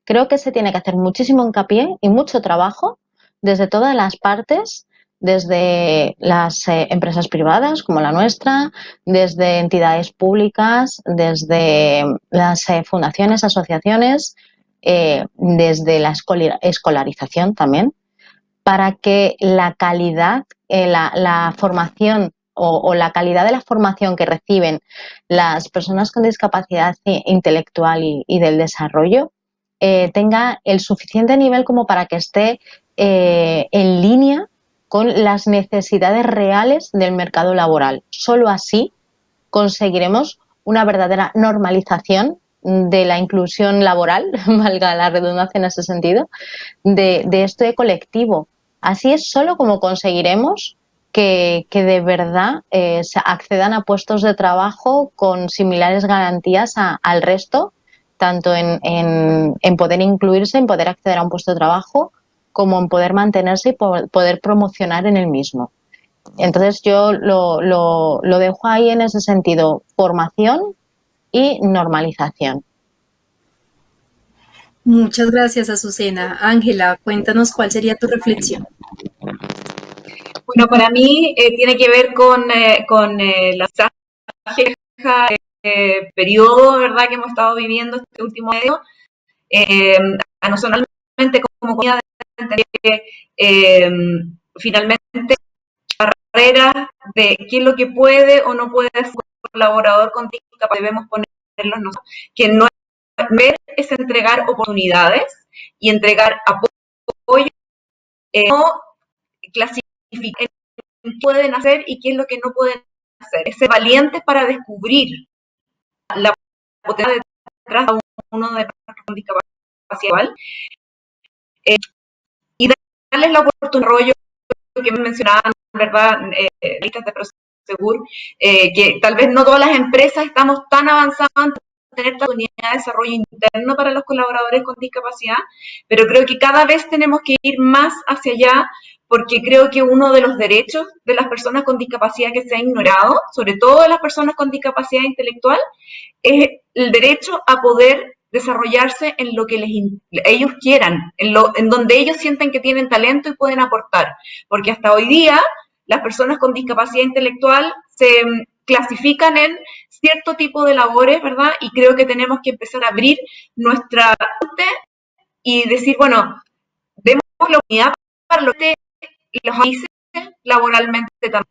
Creo que se tiene que hacer muchísimo hincapié y mucho trabajo desde todas las partes, desde las empresas privadas como la nuestra, desde entidades públicas, desde las fundaciones, asociaciones, desde la escolarización también, para que la calidad, la formación o la calidad de la formación que reciben las personas con discapacidad intelectual y del desarrollo tenga el suficiente nivel como para que esté en línea con las necesidades reales del mercado laboral. Solo así conseguiremos una verdadera normalización de la inclusión laboral, valga la redundancia en ese sentido, de este colectivo. Así es solo como conseguiremos que de verdad se accedan a puestos de trabajo con similares garantías al resto, tanto en poder incluirse, en poder acceder a un puesto de trabajo, como en poder mantenerse y poder promocionar en el mismo. Entonces yo lo dejo ahí en ese sentido, formación y normalización. Muchas gracias, Azucena. Ángela, cuéntanos cuál sería tu reflexión. Bueno, para mí tiene que ver con la periodo, ¿verdad?, que hemos estado viviendo este último año. A nosotros como comunidad finalmente barreras de qué es lo que puede o no puede ser un colaborador con discapacidad, debemos ponerlos nosotros, que no ver es entregar oportunidades y entregar apoyo, no clasificar qué pueden hacer y qué es lo que no pueden hacer. Es ser valientes para descubrir la potencialidad detrás de uno de nosotros con discapacidad y darles la oportunidad de desarrollo que mencionaban, ¿verdad? Listas de Prosegur, que tal vez no todas las empresas estamos tan avanzadas en tener la oportunidad de desarrollo interno para los colaboradores con discapacidad, pero creo que cada vez tenemos que ir más hacia allá, porque creo que uno de los derechos de las personas con discapacidad que se ha ignorado, sobre todo de las personas con discapacidad intelectual, es el derecho a poder desarrollarse en lo que ellos quieran, en donde ellos sienten que tienen talento y pueden aportar. Porque hasta hoy día las personas con discapacidad intelectual se clasifican en cierto tipo de labores, ¿verdad? Y creo que tenemos que empezar a abrir nuestra mente y decir, bueno, demos la oportunidad para los países laboralmente también.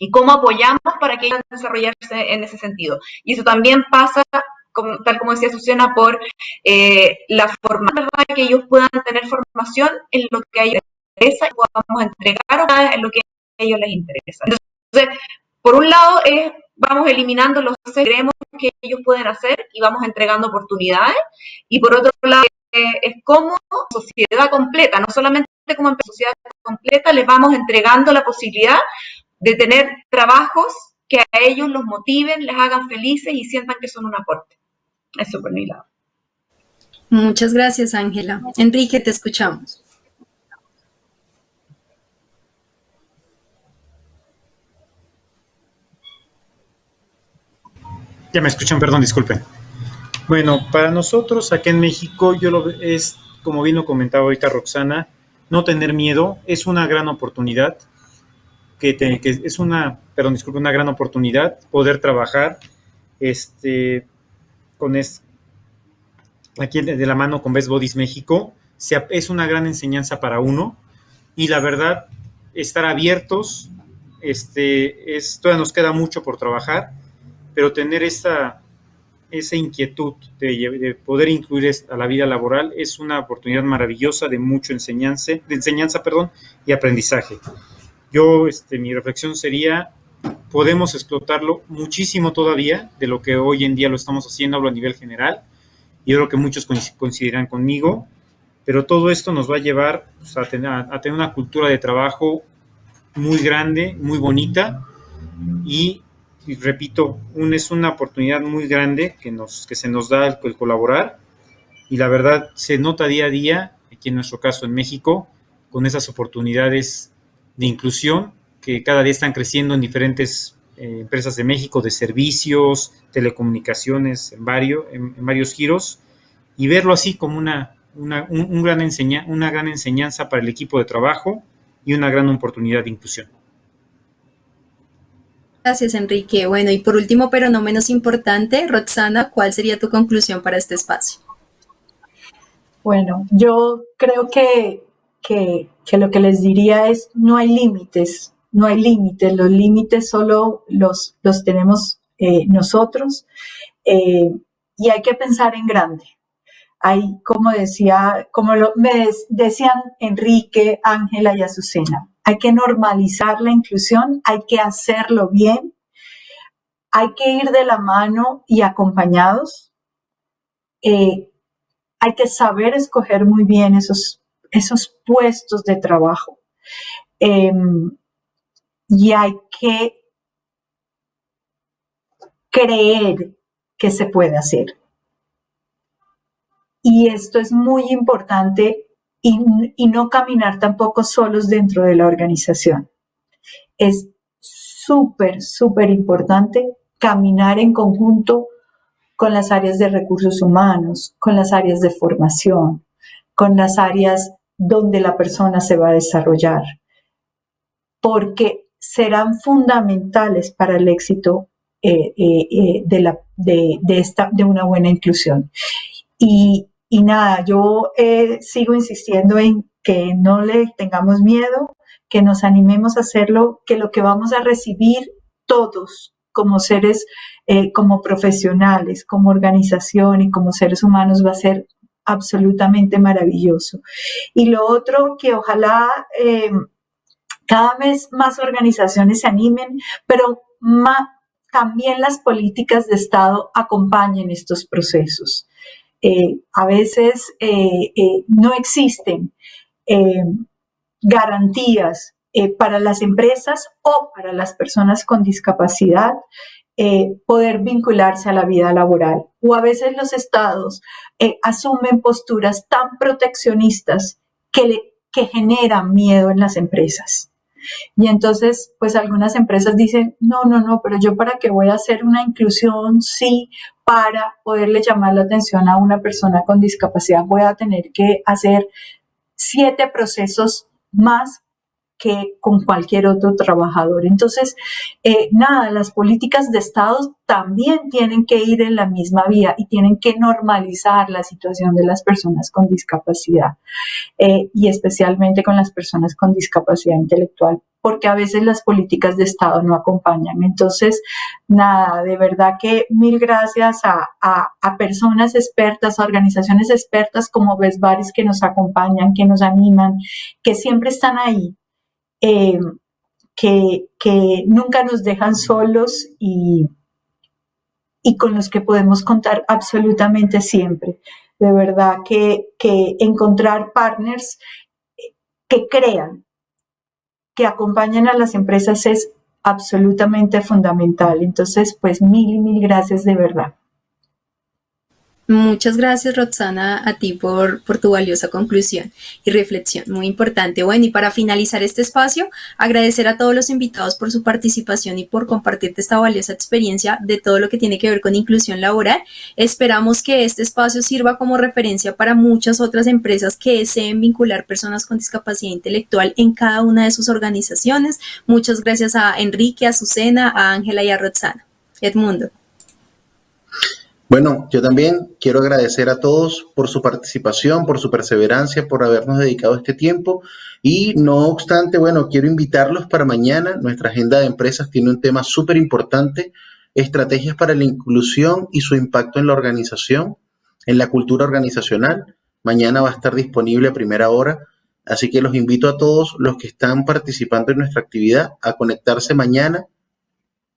Y cómo apoyamos para que ellos desarrollarse en ese sentido. Y eso también pasa, tal como decía Susana, por la formación, ¿verdad? Que ellos puedan tener formación en lo que a ellos les interesa y podamos entregar en lo que a ellos les interesa. Entonces, por un lado, vamos eliminando los que creemos que ellos pueden hacer y vamos entregando oportunidades. Y por otro lado, es como sociedad completa, no solamente como sociedad completa, les vamos entregando la posibilidad de tener trabajos que a ellos los motiven, les hagan felices y sientan que son un aporte. Eso por mi lado. Muchas gracias, Ángela. Enrique, te escuchamos. Ya me escuchan, perdón, disculpen. Bueno, para nosotros aquí en México, es, como bien lo comentaba ahorita Roxana, no tener miedo es una gran oportunidad, una gran oportunidad poder trabajar aquí de la mano con Best Bodies México. Es una gran enseñanza para uno y la verdad, estar abiertos, todavía nos queda mucho por trabajar, pero tener esa inquietud de poder incluir a la vida laboral es una oportunidad maravillosa de mucho enseñanza, y aprendizaje. Mi reflexión sería, podemos explotarlo muchísimo todavía de lo que hoy en día lo estamos haciendo, hablo a nivel general, y yo creo que muchos coincidirán conmigo, pero todo esto nos va a llevar a tener una cultura de trabajo muy grande, muy bonita, y repito, es una oportunidad muy grande que se nos da el colaborar, y la verdad se nota día a día, aquí en nuestro caso en México, con esas oportunidades de inclusión que cada día están creciendo en diferentes empresas de México, de servicios, telecomunicaciones, en varios giros, y verlo así como una gran enseñanza para el equipo de trabajo y una gran oportunidad de inclusión. Gracias, Enrique. Bueno, y por último, pero no menos importante, Roxana, ¿cuál sería tu conclusión para este espacio? Bueno, yo creo que lo que les diría es no hay límites, los límites solo los tenemos nosotros, y hay que pensar en grande. Hay, como me decían Enrique, Ángela y Azucena, hay que normalizar la inclusión, hay que hacerlo bien, hay que ir de la mano y acompañados, hay que saber escoger muy bien esos puestos de trabajo, y hay que creer que se puede hacer. Y esto es muy importante y no caminar tampoco solos dentro de la organización. Es súper, súper importante caminar en conjunto con las áreas de recursos humanos, con las áreas de formación, con las áreas donde la persona se va a desarrollar, porque serán fundamentales para el éxito de una buena inclusión. Y nada, yo sigo insistiendo en que no le tengamos miedo, que nos animemos a hacerlo, que lo que vamos a recibir todos como seres, como profesionales, como organización y como seres humanos va a ser absolutamente maravilloso. Y lo otro, que ojalá cada vez más organizaciones se animen, pero también las políticas de Estado acompañen estos procesos. A veces no existen garantías para las empresas o para las personas con discapacidad poder vincularse a la vida laboral. O a veces los estados asumen posturas tan proteccionistas que generan miedo en las empresas. Y entonces, pues algunas empresas dicen, no, pero yo para qué voy a hacer una inclusión, sí, para poderle llamar la atención a una persona con discapacidad voy a tener que hacer 7 procesos más que con cualquier otro trabajador. Entonces, las políticas de Estado también tienen que ir en la misma vía y tienen que normalizar la situación de las personas con discapacidad y especialmente con las personas con discapacidad intelectual, porque a veces las políticas de Estado no acompañan. Entonces, de verdad que mil gracias a personas expertas, a organizaciones expertas como Best Buddies que nos acompañan, que nos animan, que siempre están ahí. Que nunca nos dejan solos y con los que podemos contar absolutamente siempre. De verdad que encontrar partners que crean, que acompañen a las empresas es absolutamente fundamental. Entonces, pues mil gracias de verdad. Muchas gracias, Roxana, a ti por tu valiosa conclusión y reflexión, muy importante. Bueno, y para finalizar este espacio, agradecer a todos los invitados por su participación y por compartirte esta valiosa experiencia de todo lo que tiene que ver con inclusión laboral. Esperamos que este espacio sirva como referencia para muchas otras empresas que deseen vincular personas con discapacidad intelectual en cada una de sus organizaciones. Muchas gracias a Enrique, a Azucena, a Ángela y a Roxana. Edmundo. Bueno, yo también quiero agradecer a todos por su participación, por su perseverancia, por habernos dedicado este tiempo y no obstante, bueno, quiero invitarlos para mañana. Nuestra agenda de empresas tiene un tema súper importante, estrategias para la inclusión y su impacto en la organización, en la cultura organizacional. Mañana va a estar disponible a primera hora, así que los invito a todos los que están participando en nuestra actividad a conectarse mañana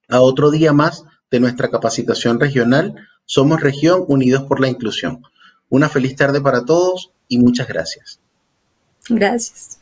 a otro día más de nuestra capacitación regional. Somos Región Unidos por la Inclusión. Una feliz tarde para todos y muchas gracias. Gracias.